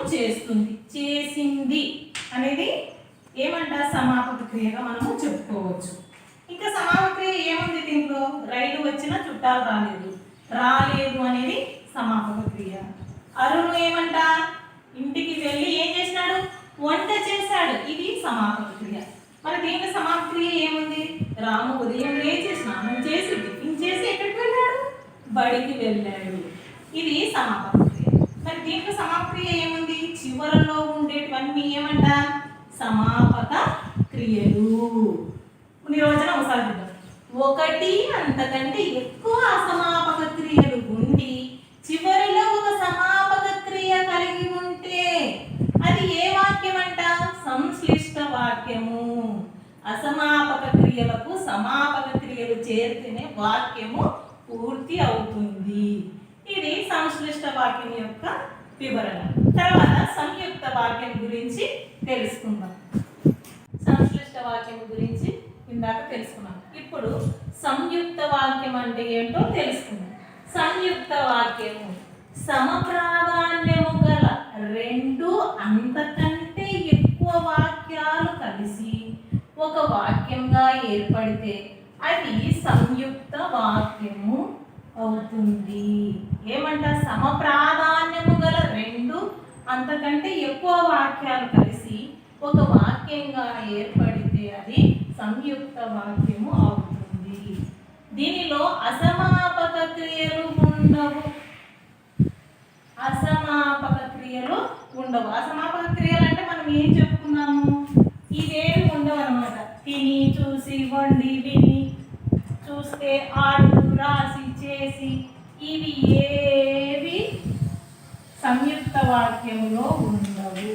చేసింది అనేది ఏమంట? సమాపక క్రియగా మనము చెప్పుకోవచ్చు. ఇంకా సమాపక క్రియ ఏముంది దీంట్లో? రైలు వచ్చిన చుట్టాలు రాలేదు అనేది సమాపక క్రియ. అరుణ్ ఏమంట? ఇంటికి వెళ్ళి ఏం చేసినాడు? వంట చేశాడు. ఇది సమాపక క్రియ. మరి దీంట్లో సమాపక క్రియ ఏముంది? రాము ఉదయం లేచి స్నానం చేసి టిఫిన్ చేసి ఎక్కడికి వెళ్ళాడు? బడికి వెళ్ళాడు. ఇది సమాపక క్రియ. మరి దీంట్లో సమాపక క్రియ ఏముంది? చివరలో ఉండేటివన్నీ ఏమంట? సమాపక క్రియలు. నిర్వచనం ఒకసారి చూద్దాం. ఒకటి అంతకంటే ఎక్కువ అసమాపక క్రియలు ఉండి చివరిలో ఒక సమాపక క్రియ కలిగి ఉంటే అది ఏ వాక్యం అంట? సంశ్లిష్ట వాక్యము. అసమాపక క్రియలకు సమాపక క్రియలు చేరితేనే వాక్యము పూర్తి అవుతుంది. ఇది సంశ్లిష్ట వాక్యం యొక్క వివరణ. తర్వాత సంయుక్త వాక్యం గురించి తెలుసుకుందాం. సంశ్లిష్ట వాక్యం గురించి ఇందాక తెలుసుకున్నాం. ఇప్పుడు సంయుక్త వాక్యం అంటే ఏంటో తెలుసుకుందాం. సంయుక్త వాక్యము సమప్రాధాన్యము గల 2 అంతకంటే ఎక్కువ వాక్యాలు కలిసి ఒక వాక్యంగా ఏర్పడితే అది సంయుక్త వాక్యము అవుతుంది. ఏమంట? సమప్రాధాన్యము గల 2 అంతకంటే ఎక్కువ వాక్యాలు కలిసి ఒక వాక్యంగా ఏర్పడితే అది సంయుక్త వాక్యము అవుతుంది. దీనిలో అసమాపక క్రియలు ఉండవు. అసమాపక క్రియలు అంటే మనం ఏం చెప్పుకున్నాము? ఇవేవి ఉండవు అన్నమాట. తిని, చూసి, వండి, విని, చూస్తే, ఆడు, రాసి, చేసి ఇవి ఏవి సంయుక్త వాక్యములో ఉండవు.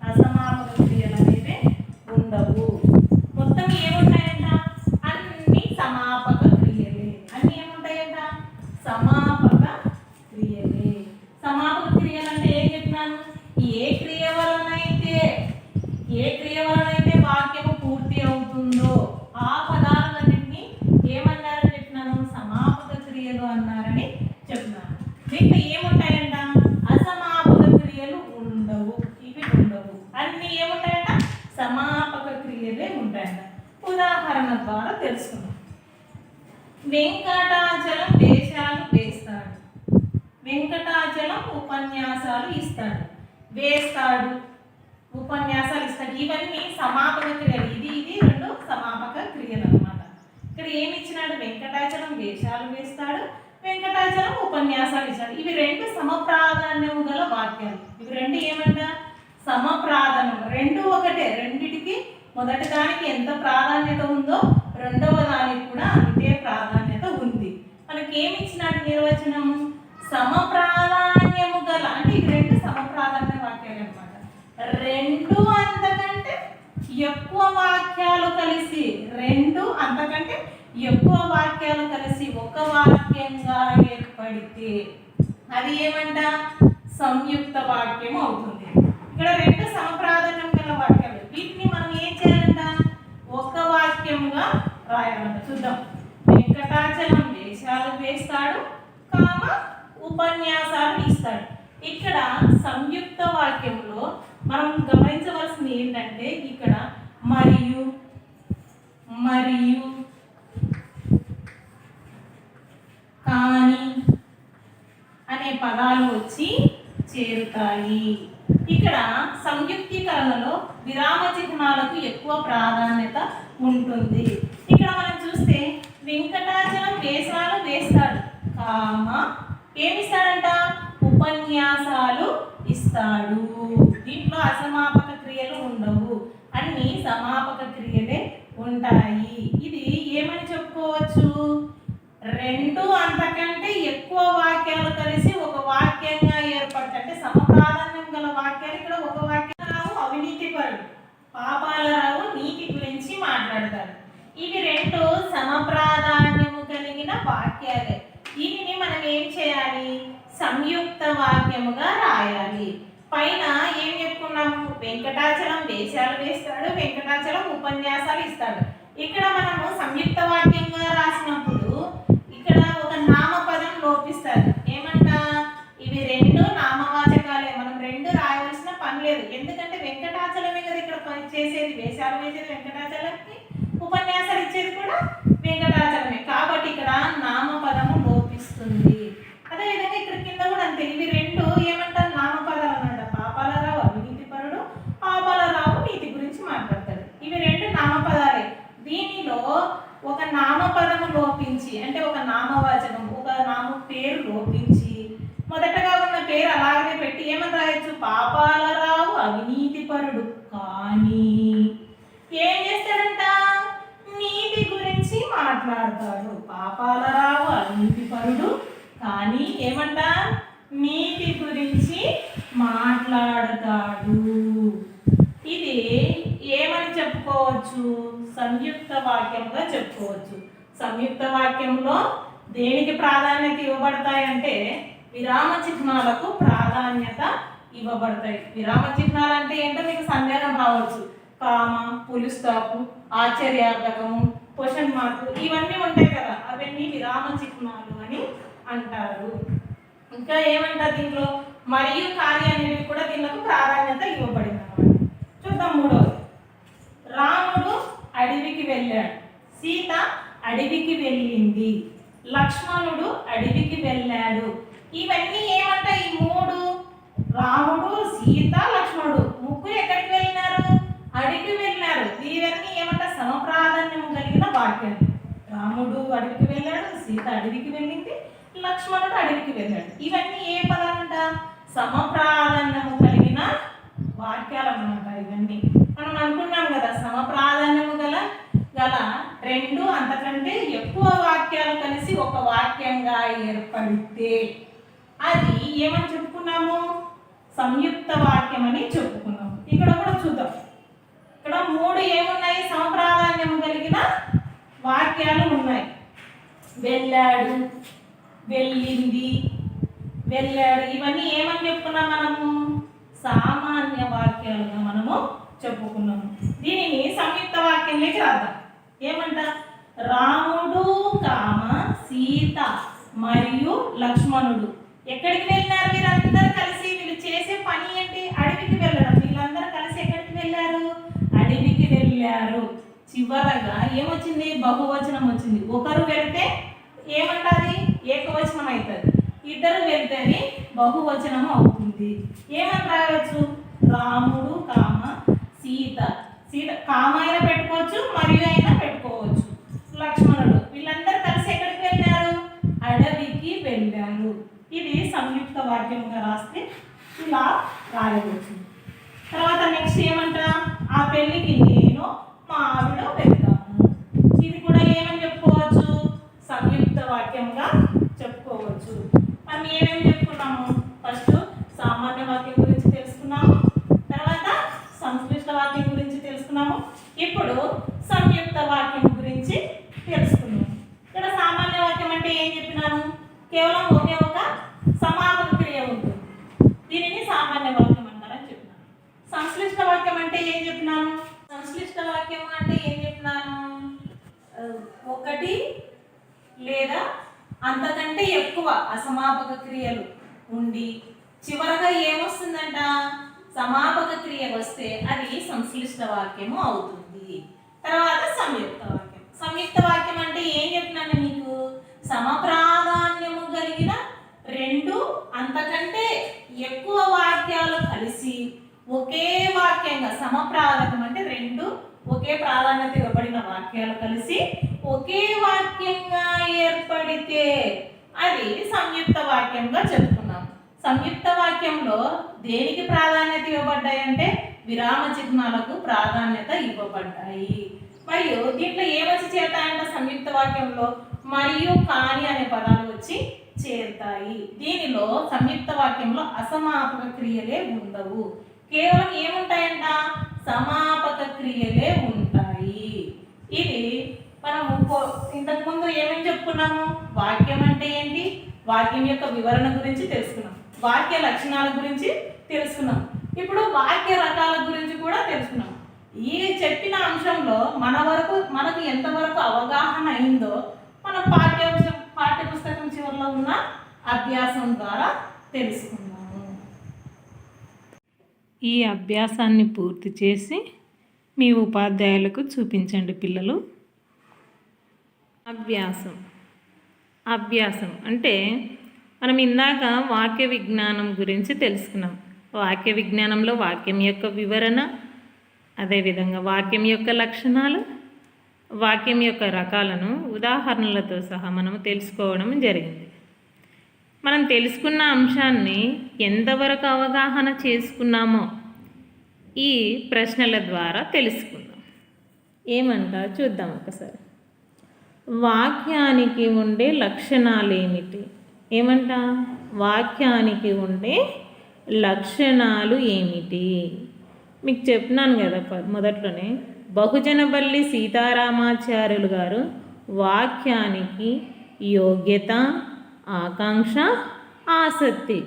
అసమాపక క్రియలు అనేవి ఉండవు. మొత్తం ఏముంటాయంట? అన్ని సమాపక క్రియలే. అన్ని ఏముంటాయంట? సమాపక క్రియలే. సమాపక క్రియలు అంటే ఏం చెప్పినాను? ఏ క్రియ వలనైతే వాక్యము పూర్తి అవుతుందో ఆ పదాలన్నింటినీ ఏమన్నారని చెప్పినాను? సమాపక క్రియలు అన్నారని చెప్పినాను. దీంట్లో ఏముంటాయంట? అసమాపక క్రియలు ఉండవు. ఇవి ఉండవు. అన్ని ఏముంటాయంట? సమాపక క్రియలే ఉంటాయంట. ఉదాహరణ ద్వారా తెలుసుకుందాం. వెంకటాచలం వేషాలు వేస్తాడు. వెంకటాచలం ఉపన్యాసాలు ఇస్తాడు. వేస్తాడు, ఉపన్యాసాలు ఇస్తాడు. ఇవన్నీ సమాపక క్రియలు. ఇది రెండు సమాపక క్రియలు అన్నమాట. ఇక్కడ ఏమి ఇచ్చినాడు? వెంకటాచలం వేషాలు వేస్తాడు, వెంకటాచలం ఉపన్యాసాలు ఇస్తాడు. ఇవి రెండు సమప్రాధాన్యము గల వాక్యాలు. ఇవి రెండు ఏమంట? సమప్రాధాన్యం. రెండు ఒకటే. రెండిటికి మొదటి దానికి ఎంత ప్రాధాన్యత ఉందో రెండవ దానికి కూడా అంతే ప్రాధాన్యత ఉంది. మనకి ఏమి ఇచ్చినట్టు నిర్వచనం? సమప్రాధాన్యము గల అంటే ఇవి రెండు సమప్రాధాన్య వాక్యాలు అన్నమాట. రెండు అంతకంటే ఎక్కువ వాక్యాలు కలిసి, రెండు అంతకంటే ఎక్కువ వాక్యాలు కలిసి ఒక వాక్యంగా ఏర్పడితే అది ఏమంట? సంయుక్త వాక్యం అవుతుంది. ఇక్కడ రెండు సమప్రాధాన్యం గల వాక్యాలు. వీటిని మనం ఏం చేయాలంట? ఒక వాక్యంగా రాయాలంట. చూద్దాం. వెంకటాచలం వేషాలు వేస్తాడు, ఉపన్యాసాలు ఇస్తాడు. ఇక్కడ సంయుక్త వాక్యంలో మనం గమనించవలసింది ఏంటంటే ఇక్కడ మరియు మరియు కానీ అనే పదాలు వచ్చి చేరుతాయి. ఇక్కడ సంయుక్తీకరణలో విరామ చిహ్నాలకు ఎక్కువ ప్రాధాన్యత ఉంటుంది. ఇక్కడ మనం చూస్తే వెంకటాచలం వేషాలు వేస్తాడు, ఏమిస్తాడంట? ఉపన్యాసాలు ఇస్తాడు. దీంట్లో అసమాపక క్రియలు ఉండవు. అన్ని సమాపక క్రియలే ఉంటాయి. ఇది ఏమని చెప్పుకోవచ్చు? రెండు అంతకంటే ఎక్కువ వాక్యాలు కలిసి ఒక వాక్యంగా ఏర్పడతాయి. అంటే సమప్రాధాన్యం గల వాక్యాలు. ఇక్కడ ఒక వాక్యం రావు అవినీతి పరుడు, పాపాలరావు నీతి గురించి మాట్లాడతారు. ఇవి రెండు సమప్రాధాన్యము కలిగిన వాక్యాలే. వీటిని మనం ఏం చేయాలి? సంయుక్త వాక్యముగా రాయాలి. పైన ఏం చెప్పుకున్నాము? వెంకటాచలం వేషాలు వేస్తాడు, వెంకటాచలం ఉపన్యాసాలు ఇస్తాడు. ఇక్కడ మనము సంయుక్త వాక్యంగా రాసినప్పుడు ఇక్కడ ఒక నామపదం లోపిస్తారు. ఏమంట? ఇవి రెండు నామవాచకాలే. మనం రెండు రాయవలసిన పని లేదు. ఎందుకంటే వెంకటాచలమే కదా ఇక్కడ చేసేది. వేషాలు వేసేది వెంకటాచలంకి, ఉపన్యాసాలు ఇచ్చేది కూడా వెంకటాచలమే. కాబట్టి ఇక్కడ నామపదము లోపిస్తుంది. అదేవిధంగా ఇక్కడ కింద కూడా అంతే. ఇవి రెండు ఏమంటారు? నామపదాలు అన్నమాట. పాపాలరావు అవినీతి పరుడు, పాపాలరావు నీతి గురించి మాట్లాడతాడు. ఇవి రెండు నామపదాలే. దీనిలో ఒక నామపదము లోపించి అంటే ఒక నామవాచకం, ఒక నామ పేరు లోపించి మొదటగా ఉన్న పేరు అలాగే పెట్టి ఏమని రాయొచ్చు? పాపాలరావు అవినీతి పరుడు కానీ ఏం చేస్తాడంట? నీతి గురించి మాట్లాడతాడు. పాపాలరావు అవినీతి పరుడు కానీ ఏమంట? నీతి గురించి మాట్లాడతాడు. ఇది ఏమని చెప్పుకోవచ్చు? సంయుక్త వాక్యంగా చెప్పుకోవచ్చు. సంయుక్త వాక్యంలో దేనికి ప్రాధాన్యత ఇవ్వబడతాయంటే విరామ చిహ్నాలకు ప్రాధాన్యత ఇవ్వబడతాయి. విరామ చిహ్నాలు అంటే ఏంటో మీకు సందేహం రావచ్చు. కామ, పులి స్టాపు, ఆశ్చర్యార్థకము, క్వశ్చన్ మార్కు ఇవన్నీ ఉంటాయి కదా, అవన్నీ విరామ చిహ్నాలు అని అంటారు. ఇంకా ఏమంటారు? దీంట్లో మరియు కానీ అనేవి కూడా దీనికి ప్రాధాన్యత ఇవ్వబడింది అన్నమాట. చూద్దాం. మూడవది, రాముడు అడవికి వెళ్ళాడు, సీత అడవికి వెళ్ళింది, లక్ష్మణుడు అడవికి వెళ్ళాడు. ఇవన్నీ ఏమంట? ఈ మూడు, రాముడు, సీత, లక్ష్మణుడు ముగ్గురు ఎక్కడికి వెళ్ళినారు? అడవికి వెళ్ళారు. ఇవన్నీ ఏమంట? సమప్రాధాన్యం కలిగిన వాక్యాలు. రాముడు అడవికి వెళ్ళాడు, సీత అడవికి వెళ్ళింది, లక్ష్మణుడు అడవికి వెళ్ళాడు. ఇవన్నీ ఏ పదాలంట? సమప్రాధాన్యము కలిగిన వాక్యాలు అన్నమాట. ఇవన్నీ మనం అనుకున్నాం కదా, సమప్రాధాన్యము గల రెండు అంతకంటే ఎక్కువ వాక్యాలు కలిసి ఒక వాక్యంగా ఏర్పడితే అది ఏమని చెప్పుకున్నాము? సంయుక్త వాక్యం అని చెప్పుకున్నాము. ఇక్కడ కూడా చూద్దాం. ఇక్కడ మూడు ఏమున్నాయి? సమప్రాధాన్యము కలిగిన వాక్యాలు ఉన్నాయి. వెళ్ళాడు, వెళ్ళింది, వెళ్ళాడు. ఇవన్నీ ఏమని చెప్పుకున్నాం మనము? సామాన్య వాక్యాలుగా మనము చెప్పుకున్నాము. దీనిని సంయుక్త వాక్యంలోకి రాద్దాం. ఏమంట? రాముడు, సీత మరియు లక్ష్మణుడు ఎక్కడికి వెళ్ళారు వీరందరూ కలిసి? వీళ్ళు చేసే పని ఏంటి? అడవికి వెళ్ళడం. వీళ్ళందరూ కలిసి ఎక్కడికి వెళ్ళారు? అడవికి వెళ్ళారు. చివరగా ఏమొచ్చింది? బహువచనం వచ్చింది. ఒకరు వెళ్తే ఏమంటాది? ఏకవచనం అవుతుంది. ఇద్దరు వెళ్తేనే బహువచనం అవుతుంది. ఏమని రాయవచ్చు? రాముడు కామ సీత. సీత కామ అయినా పెట్టుకోవచ్చు, మరియు అయినా పెట్టుకోవచ్చు. లక్ష్మణుడు. వీళ్ళందరూ కలిసి ఎక్కడికి వెళ్ళారు? అడవికి వెళ్ళారు. ఇది సంయుక్త వాక్యంగా రాస్తే ఇలా రాయవచ్చు. తర్వాత నెక్స్ట్ ఏమంటా? ఆ పెళ్ళికి నేను మా ఆవిడ వెళ్తాము. ఇది కూడా ఏమని చెప్పుకోవచ్చు? సంయుక్త వాక్యంగా చెప్పుకోవచ్చు. మనం ఏమేమి చెప్పుకున్నాము? ఫస్ట్ సామాన్య వాక్యం గురించి తెలుసుకున్నాము, తర్వాత సంక్లిష్ట వాక్యం గురించి తెలుసుకున్నాము, ఇప్పుడు సంయుక్త వాక్యం గురించి తెలుసుకున్నాము. ఇక్కడ సామాన్య వాక్యం అంటే ఏం చెప్పినాను? కేవలం ఒకే ఒక సమాపక క్రియ ఉంటుంది. దీనిని సామాన్య వాక్యం అంటారని చెప్పినాను. సంశ్లిష్ట వాక్యం అంటే ఏం చెప్పినాను? సంశ్లిష్ట వాక్యం అంటే ఏం చెప్పినాను? ఒకటి లేదా అంతకంటే ఎక్కువ అసమాపక క్రియలు ఉండి చివరగా ఏమొస్తుందంట? సమాపక క్రియ వస్తే అది సంశ్లిష్ట వాక్యము అవుతుంది. తర్వాత సంయుక్త వాక్యం. సంయుక్త వాక్యం అంటే ఏం చెప్పినాను మీకు? సమప్రాధాన్యము కలిగిన రెండు అంతకంటే ఎక్కువ వాక్యాలు కలిసి ఒకే వాక్యంగా, సమప్రాధాన్యం అంటే రెండు ఒకే ప్రాధాన్యత ఇవ్వబడిన వాక్యాలు కలిసి ఒకే వాక్యంగా ఏర్పడితే అది సంయుక్త వాక్యంగా చెప్పుకున్నాం. సంయుక్త వాక్యంలో దేనికి ప్రాధాన్యత ఇవ్వబడ్డాయంటే విరామ చిహ్నాలకు ప్రాధాన్యత ఇవ్వబడ్డాయి. మరియు దీంట్లో ఏమొచ్చి చేరుతాయంట? సంయుక్త వాక్యంలో మరియు కాని అనే పదాలు వచ్చి చేరుతాయి. దీనిలో సంయుక్త వాక్యంలో అసమాపక క్రియలే ఉండవు. కేవలం ఏముంటాయంట? సమాపక క్రియలే ఉంటాయి. ఇది మనము ఇంతకుముందు ఏమేమి చెప్పుకున్నాము? వాక్యం అంటే ఏంటి, వాక్యం యొక్క వివరణ గురించి తెలుసుకున్నాం, వాక్య లక్షణాల గురించి తెలుసుకున్నాం, ఇప్పుడు వాక్య రకాల గురించి కూడా తెలుసుకున్నాం. ఈ చెప్పిన అంశంలో మనకు ఎంతవరకు అవగాహన అయిందో మనం పాఠ్యపుస్తకం చివరిలో ఉన్న అభ్యాసం ద్వారా తెలుసుకున్నాము. ఈ అభ్యాసాన్ని పూర్తి చేసి మీ ఉపాధ్యాయులకు చూపించండి పిల్లలు. అభ్యాసం అంటే మనం ఇందాక వాక్య విజ్ఞానం గురించి తెలుసుకున్నాం. వాక్య విజ్ఞానంలో వాక్యం యొక్క వివరణ, అదేవిధంగా వాక్యం యొక్క లక్షణాలు, వాక్యం యొక్క రకాలను ఉదాహరణలతో సహా మనం తెలుసుకోవడం జరిగింది. మనం తెలుసుకున్న అంశాన్ని ఎంతవరకు అవగాహన చేసుకున్నామో ఈ ప్రశ్నల ద్వారా తెలుసుకుందాం. ఏమంటా చూద్దాం ఒకసారి. వాక్యానికి ఉండే లక్షణాలు ఏమిటి? ఏమంట? వాక్యానికి ఉండే లక్షణాలు ఏమిటి? మీకు చెప్పినాను కదా మొదట్లోనే, బహుజనపల్లి సీతారామాచార్యులు గారు వాక్యానికి యోగ్యత, ఆకాంక్ష, ఆసక్తి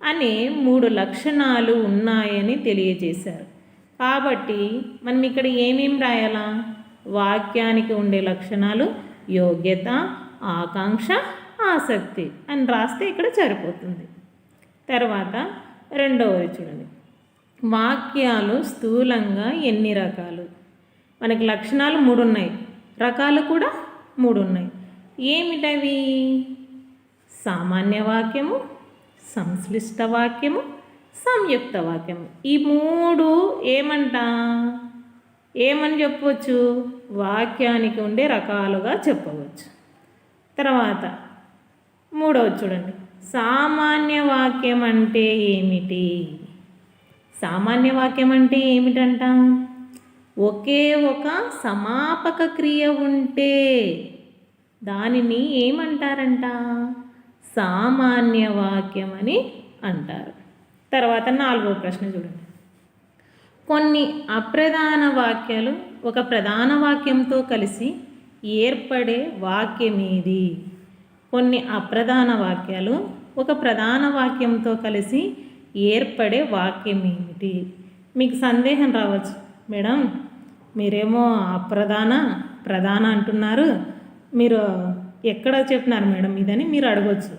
అనే 3 లక్షణాలు ఉన్నాయని తెలియజేశారు. కాబట్టి మనం ఇక్కడ ఏమేమి రాయాలా? వాక్యానికి ఉండే లక్షణాలు యోగ్యత, ఆకాంక్ష, ఆసక్తి అని రాస్తే ఇక్కడ సరిపోతుంది. తర్వాత రెండవది చూడండి, వాక్యాలు స్థూలంగా ఎన్ని రకాలు? మనకి లక్షణాలు 3 ఉన్నాయి, రకాలు కూడా 3 ఉన్నాయి. ఏమిటవి? సామాన్య వాక్యము, సంశ్లిష్ట వాక్యము, సంయుక్త వాక్యము. ఈ 3 ఏమని చెప్పవచ్చు? వాక్యానికి ఉండే రకాలుగా చెప్పవచ్చు. తర్వాత మూడవది చూడండి, సామాన్య వాక్యం అంటే ఏమిటి? సామాన్య వాక్యం అంటే ఏమిటంట? ఒకే ఒక సమాపక క్రియ ఉంటే దానిని ఏమంటారంట? సామాన్య వాక్యం అని అంటారు. తర్వాత 4వ ప్రశ్న చూడండి, కొన్ని అప్రధాన వాక్యాలు ఒక ప్రధాన వాక్యంతో కలిసి ఏర్పడే వాక్యం ఏది? కొన్ని అప్రధాన వాక్యాలు ఒక ప్రధాన వాక్యంతో కలిసి ఏర్పడే వాక్యం ఏమిటి? మీకు సందేహం రావచ్చు, మేడం మీరేమో ప్రధాన అంటున్నారు, మీరు ఎక్కడ చెప్పినారు మేడం ఇదని మీరు అడగవచ్చు.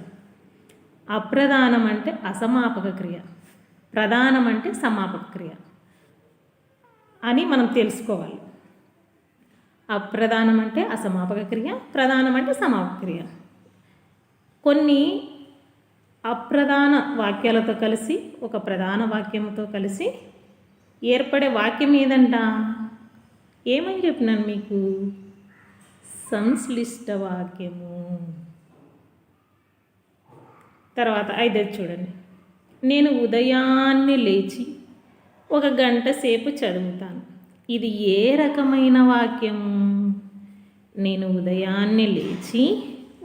అప్రధానం అంటే అసమాపక క్రియ, ప్రధానం అంటే సమాపక క్రియ అని మనం తెలుసుకోవాలి. అప్రధానం అంటే అసమాపక క్రియ, ప్రధానం అంటే సమాపక క్రియ. కొన్ని అప్రధాన వాక్యాలతో కలిసి ఒక ప్రధాన వాక్యంతో కలిసి ఏర్పడే వాక్యం ఏదంట? ఏమని చెప్పినాను మీకు? సంశ్లిష్ట వాక్యము. తర్వాత 5 చూడండి. నేను ఉదయాన్నే లేచి 1 గంట సేపు చదువుతాను. ఇది ఏ రకమైన వాక్యము? నేను ఉదయాన్నే లేచి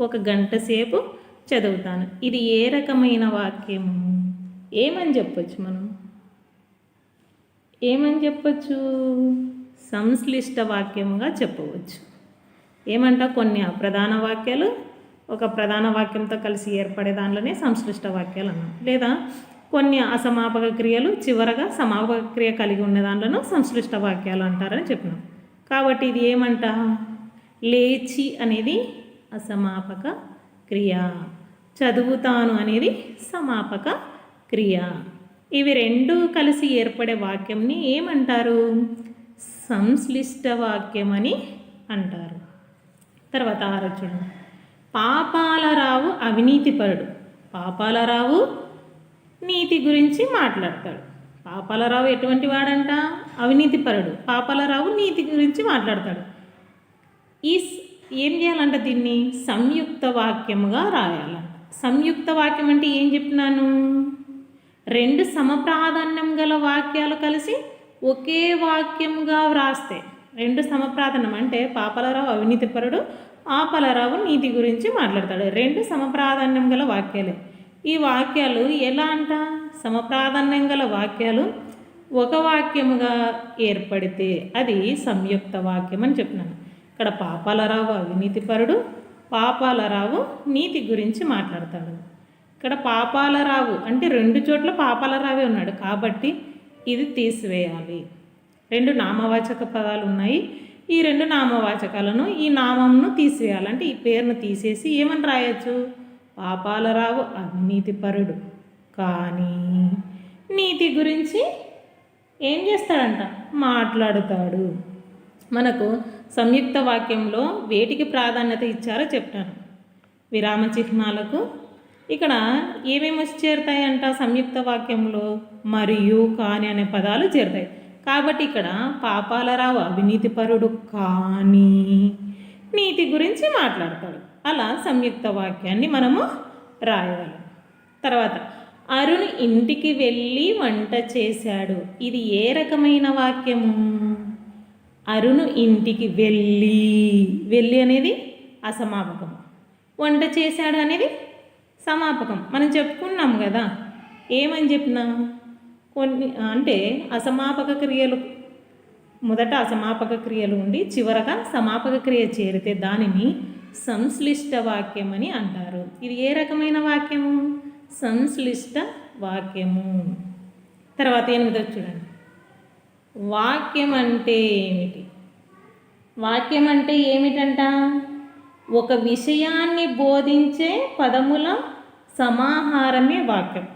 1 గంట సేపు చదువుతాను. ఇది ఏ రకమైన వాక్యము? ఏమని చెప్పొచ్చు మనం? ఏమని చెప్పొచ్చు? సంశ్లిష్ట వాక్యముగా చెప్పవచ్చు. ఏమంట? కొన్ని అప్రధాన వాక్యాలు ఒక ప్రధాన వాక్యంతో కలిసి ఏర్పడే దానిలోనే సంశ్లిష్ట వాక్యాలు అన్నాం. లేదా కొన్ని అసమాపక క్రియలు చివరగా సమాపక క్రియ కలిగి ఉన్న దాంట్లోనూ సంశ్లిష్ట వాక్యాలు అంటారని చెప్పినాం. కాబట్టి ఇది ఏమంట? లేచి అనేది అసమాపక క్రియ, చదువుతాను అనేది సమాపక క్రియ. ఇవి రెండు కలిసి ఏర్పడే వాక్యంని ఏమంటారు? సంశ్లిష్ట వాక్యం అని అంటారు. తర్వాత 6 చూడండి. పాపాలరావు అవినీతిపరుడు. పాపాలరావు నీతి గురించి మాట్లాడతాడు. పాపాలరావు ఎటువంటి వాడంట? అవినీతిపరుడు. పాపాలరావు నీతి గురించి మాట్లాడతాడు. ఏం చేయాలంట? దీన్ని సంయుక్త వాక్యముగా రాయాలంట. సంయుక్త వాక్యం అంటే ఏం చెప్పినాను? 2 సమప్రాధాన్యం గల వాక్యాలు కలిసి ఒకే వాక్యంగా వ్రాస్తే 2 సమప్రాధాన్యం అంటే పాపాలరావు అవినీతిపరుడు, ఆపలరావు నీతి గురించి మాట్లాడతాడు. 2 సమప్రాధాన్యం గల వాక్యాలే. ఈ వాక్యాలు ఎలా అంట? సమప్రాధాన్యం గల వాక్యాలు ఒక వాక్యముగా ఏర్పడితే అది సంయుక్త వాక్యం అని చెప్పినాను. ఇక్కడ పాపాలరావు అవినీతిపరుడు, పాపాలరావు నీతి గురించి మాట్లాడతాడు. ఇక్కడ పాపాలరావు అంటే 2 చోట్ల పాపాలరావే ఉన్నాడు కాబట్టి ఇది తీసివేయాలి. 2 నామవాచక పదాలు ఉన్నాయి. ఈ 2 నామవాచకాలను ఈ నామంను తీసివేయాలంటే ఈ పేరును తీసేసి ఏమని రాయొచ్చు? పాపాలరావు అవినీతిపరుడు కానీ నీతి గురించి ఏం చేస్తాడంట? మాట్లాడుతాడు. మనకు సంయుక్త వాక్యంలో వేటికి ప్రాధాన్యత ఇచ్చారో చెప్తాను. విరామ చిహ్నాలకు ఇక్కడ ఏమేమి వచ్చి చేరుతాయంట? సంయుక్త వాక్యంలో మరియు కాని అనే పదాలు చేరుతాయి. కాబట్టి ఇక్కడ పాపాలరావు అవినీతిపరుడు కానీ నీతి గురించి మాట్లాడతాడు. అలా సంయుక్త వాక్యాన్ని మనము రాయగలం. తర్వాత అరుణ్ ఇంటికి వెళ్ళి వంట చేశాడు. ఇది ఏ రకమైన వాక్యము? అరుణ్ ఇంటికి వెళ్ళి అనేది అసమాపకం, వంట చేశాడు అనేది సమాపకం. మనం చెప్పుకున్నాం కదా, ఏమని చెప్పినా కొన్ని అంటే అసమాపక క్రియలు మొదట అసమాపక క్రియలు ఉండి చివరగా సమాపక క్రియ చేరితే దానిని సంశ్లిష్ట వాక్యం అని అంటారు. ఇది ఏ రకమైన వాక్యము? సంశ్లిష్ట వాక్యము. తర్వాత 8 చూడండి. వాక్యం అంటే ఏమిటి? వాక్యం అంటే ఏమిటంట? ఒక విషయాన్ని బోధించే పదముల సమాహారమే వాక్యం.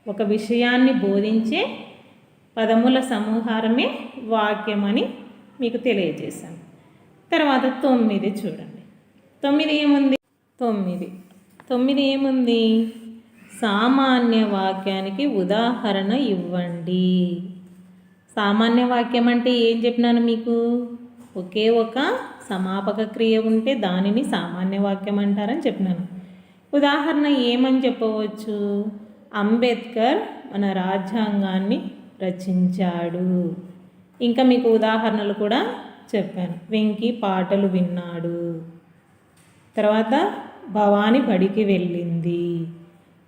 ఒక విషయాన్ని బోధించే పదముల సమాహారమే వాక్యం అని మీకు తెలియజేశాను. తర్వాత 9 చూడండి. 9 ఏముంది? 9 ఏముంది? సామాన్య వాక్యానికి ఉదాహరణ ఇవ్వండి. సామాన్య వాక్యం అంటే ఏం చెప్పినాను మీకు? ఒకే ఒక సమాపక క్రియ ఉంటే దానిని సామాన్య వాక్యం అంటారని చెప్పినాను. ఉదాహరణ ఏమని చెప్పవచ్చు? అంబేద్కర్ మన రాజ్యాంగాన్ని రచించాడు. ఇంకా మీకు ఉదాహరణలు కూడా చెప్పాను. వెంకి పాటలు విన్నాడు. తర్వాత భవాని బడికి వెళ్ళింది.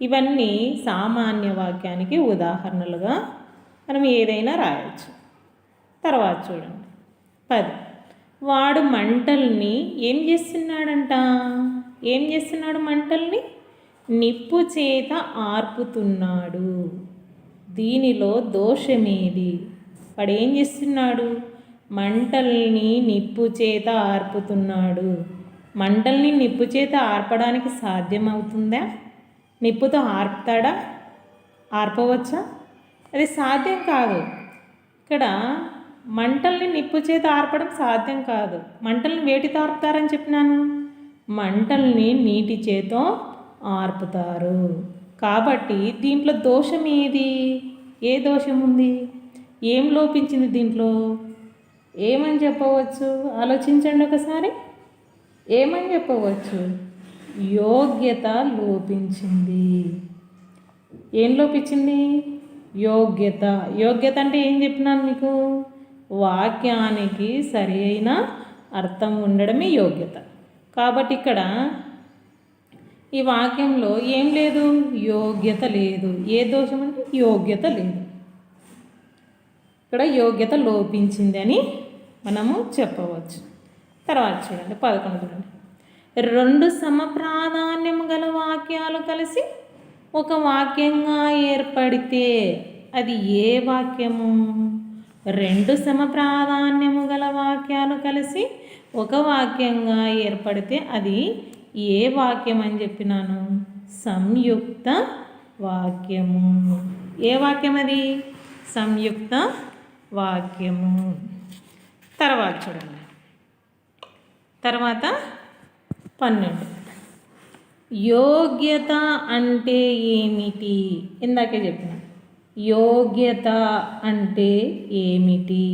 ఇవన్నీ సామాన్య వాక్యానికి ఉదాహరణలుగా మనం ఏదైనా రాయొచ్చు. తర్వాత చూడండి 10. వాడు మంటల్ని ఏం చేస్తున్నాడంట? ఏం చేస్తున్నాడు? మంటల్ని నిప్పు చేత ఆర్పుతున్నాడు. దీనిలో దోషమేది? వాడు ఏం చేస్తున్నాడు? మంటల్ని నిప్పు చేత ఆర్పుతున్నాడు. మంటల్ని నిప్పు చేత ఆర్పడానికి సాధ్యమవుతుందా? నిప్పుతో ఆర్పుతాడా? ఆర్పవచ్చా? అది సాధ్యం కాదు. ఇక్కడ మంటల్ని నిప్పు చేత ఆర్పడం సాధ్యం కాదు. మంటల్ని వేటితో ఆర్పుతారని చెప్పినాను? మంటల్ని నీటి చేత ఆర్పుతారు. కాబట్టి దీంట్లో దోషం ఏది? ఏ దోషం ఉంది? ఏం లోపించింది దీంట్లో? ఏమని చెప్పవచ్చు? ఆలోచించండి ఒకసారి. ఏమని చెప్పవచ్చు? యోగ్యత లోపించింది. ఏం లోపించింది? యోగ్యత. యోగ్యత అంటే ఏం చెప్పినాను మీకు? వాక్యానికి సరి అయిన అర్థం ఉండడమే యోగ్యత. కాబట్టి ఇక్కడ ఈ వాక్యంలో ఏం లేదు? యోగ్యత లేదు. ఏ దోషం అంటే యోగ్యత లేదు. ఇక్కడ యోగ్యత లోపించింది అని మనము చెప్పవచ్చు. తర్వాత చూడండి 11 చూడండి. 2 సమప్రాధాన్యం గల వాక్యాలు కలిసి ఒక వాక్యంగా ఏర్పడితే అది ఏ వాక్యము? 2 సమప్రాధాన్యము గల వాక్యాలు కలిసి ఒక వాక్యంగా ఏర్పడితే అది ఏ వాక్యం అని చెప్పినాను? సంయుక్త వాక్యము. ఏ వాక్యం అది? సంయుక్త వాక్యము. తర్వాత చూడండి, తర్వాత 12. యోగ్యత అంటే ఏమిటి? ఇందాకే చెప్పిన యోగ్యత అంటే ఏమిటి?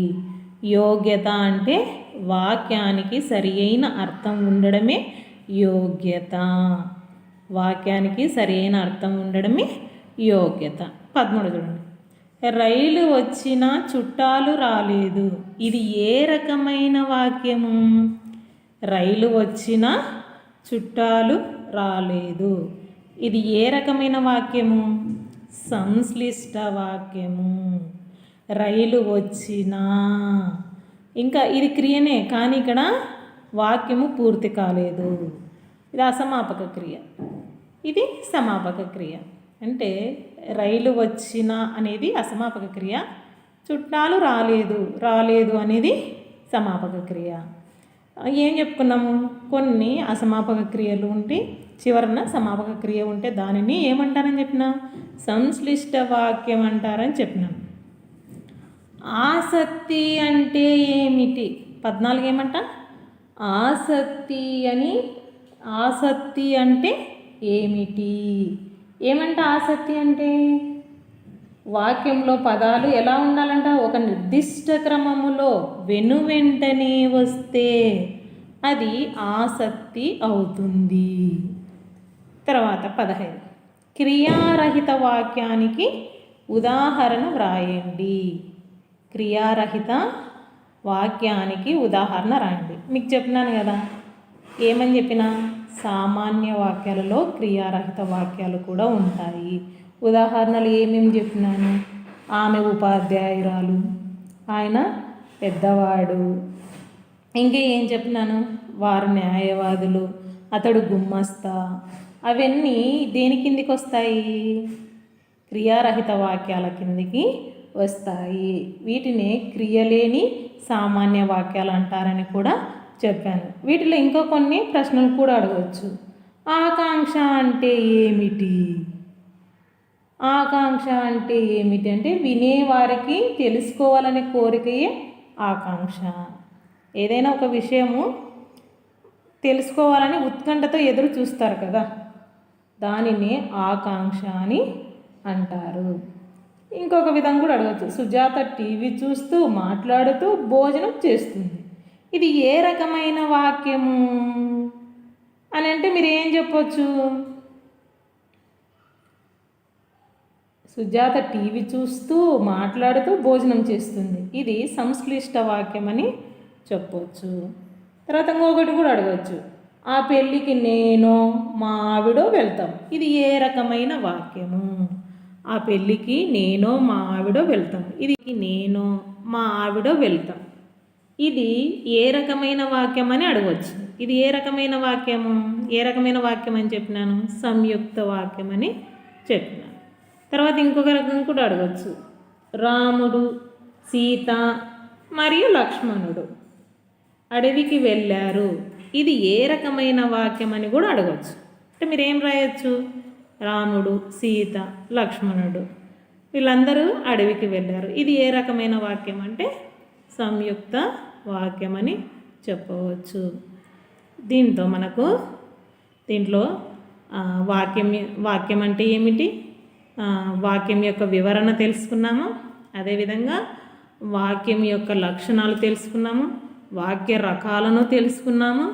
యోగ్యత అంటే వాక్యానికి సరి అయిన అర్థం ఉండడమే యోగ్యత. వాక్యానికి సరి అయిన అర్థం ఉండడమే యోగ్యత. 13 చూడండి. రైలు వచ్చినా చుట్టాలు రాలేదు. ఇది ఏ రకమైన వాక్యము? రైలు వచ్చినా చుట్టాలు రాలేదు. ఇది ఏ రకమైన వాక్యము? సంశ్లిష్ట వాక్యము. రైలు వచ్చినా, ఇంకా ఇది క్రియనే కానీ ఇక్కడ వాక్యము పూర్తి కాలేదు. ఇది అసమాపక క్రియ, ఇది సమాపక క్రియ. అంటే రైలు వచ్చినా అనేది అసమాపక క్రియ, చుట్టాలు రాలేదు అనేది సమాపక క్రియ. ఏం చెప్పుకున్నాము? కొన్ని అసమాపక క్రియలు ఉంటే చివరన సమాపక క్రియ ఉంటే దానిని ఏమంటారని చెప్పిన? సంశ్లిష్ట వాక్యం అంటారని చెప్పినాం. ఆసక్తి అంటే ఏమిటి? 14 ఏమంట? ఆసక్తి అంటే ఏమిటి? ఏమంట ఆసక్తి అంటే? వాక్యంలో పదాలు ఎలా ఉండాలంట? ఒక నిర్దిష్ట క్రమములో వెనువెంటనే వస్తే అది ఆసక్తి అవుతుంది. తర్వాత 15. క్రియారహిత వాక్యానికి ఉదాహరణ వ్రాయండి. క్రియారహిత వాక్యానికి ఉదాహరణ రాయండి. మీకు చెప్పినాను కదా, ఏమని చెప్పినా? సామాన్య వాక్యాలలో క్రియారహిత వాక్యాలు కూడా ఉంటాయి. ఉదాహరణలు ఏమేమి చెప్పినాను? ఆమె ఉపాధ్యాయురాలు, ఆయన పెద్దవాడు, ఇంకా ఏం చెప్పినాను? వారు న్యాయవాదులు, అతడు గుమ్మస్తా. అవన్నీ దేని కిందికి వస్తాయి? క్రియారహిత వాక్యాల కిందికి వస్తాయి. వీటిని క్రియలేని సామాన్య వాక్యాలు అంటారని కూడా చెప్పాను. వీటిలో ఇంకో కొన్ని ప్రశ్నలు కూడా అడగవచ్చు. ఆకాంక్ష అంటే ఏమిటి? ఆకాంక్ష అంటే ఏమిటి అంటే వినేవారికి తెలుసుకోవాలనే కోరికయే ఆకాంక్ష. ఏదైనా ఒక విషయము తెలుసుకోవాలని ఉత్కంఠతో ఎదురు చూస్తారు కదా, దానిని ఆకాంక్ష అని అంటారు. ఇంకొక విధంగా కూడా అడగచ్చు. సుజాత టీవీ చూస్తూ మాట్లాడుతూ భోజనం చేస్తుంది. ఇది ఏ రకమైన వాక్యము అని అంటే మీరు ఏం చెప్పొచ్చు? సుజాత టీవీ చూస్తూ మాట్లాడుతూ భోజనం చేస్తుంది. ఇది సంశ్లిష్ట వాక్యం అని చెప్పవచ్చు. తర్వాత ఇంకొకటి కూడా అడగచ్చు. ఆ పెళ్ళికి నేను మా ఆవిడో వెళ్తాం. ఇది ఏ రకమైన వాక్యము? ఆ పెళ్ళికి నేను మా ఆవిడో వెళ్తాం. ఇది నేను మా ఆవిడో వెళ్తాం. ఇది ఏ రకమైన వాక్యం అని అడగవచ్చు. ఇది ఏ రకమైన వాక్యము? ఏ రకమైన వాక్యం అని చెప్పినాను? సంయుక్త వాక్యం అని చెప్పినాను. తర్వాత ఇంకొక రకం కూడా అడగచ్చు. రాముడు, సీత మరియు లక్ష్మణుడు అడవికి వెళ్ళారు. ఇది ఏ రకమైన వాక్యం అని కూడా అడగచ్చు. అంటే మీరు ఏం రాయొచ్చు? రాముడు, సీత, లక్ష్మణుడు వీళ్ళందరూ అడవికి వెళ్ళారు. ఇది ఏ రకమైన వాక్యం అంటే సంయుక్త వాక్యం అని చెప్పవచ్చు. దీంట్లో వాక్యం అంటే ఏమిటి, వాక్యం యొక్క వివరణ తెలుసుకున్నాము. అదేవిధంగా వాక్యం యొక్క లక్షణాలు తెలుసుకున్నాము, వాక్య రకాలను తెలుసుకున్నాము,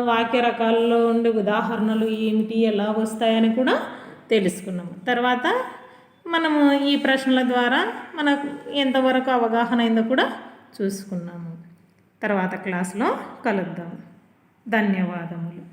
వాక్య రకాలలో ఉండే ఉదాహరణలు ఏమిటి, ఎలా వస్తాయని కూడా తెలుసుకున్నాము. తర్వాత మనము ఈ ప్రశ్నల ద్వారా మనకు ఎంతవరకు అవగాహన అయిందో కూడా చూసుకున్నాము. తర్వాత క్లాస్లో కలుద్దాం. ధన్యవాదములు.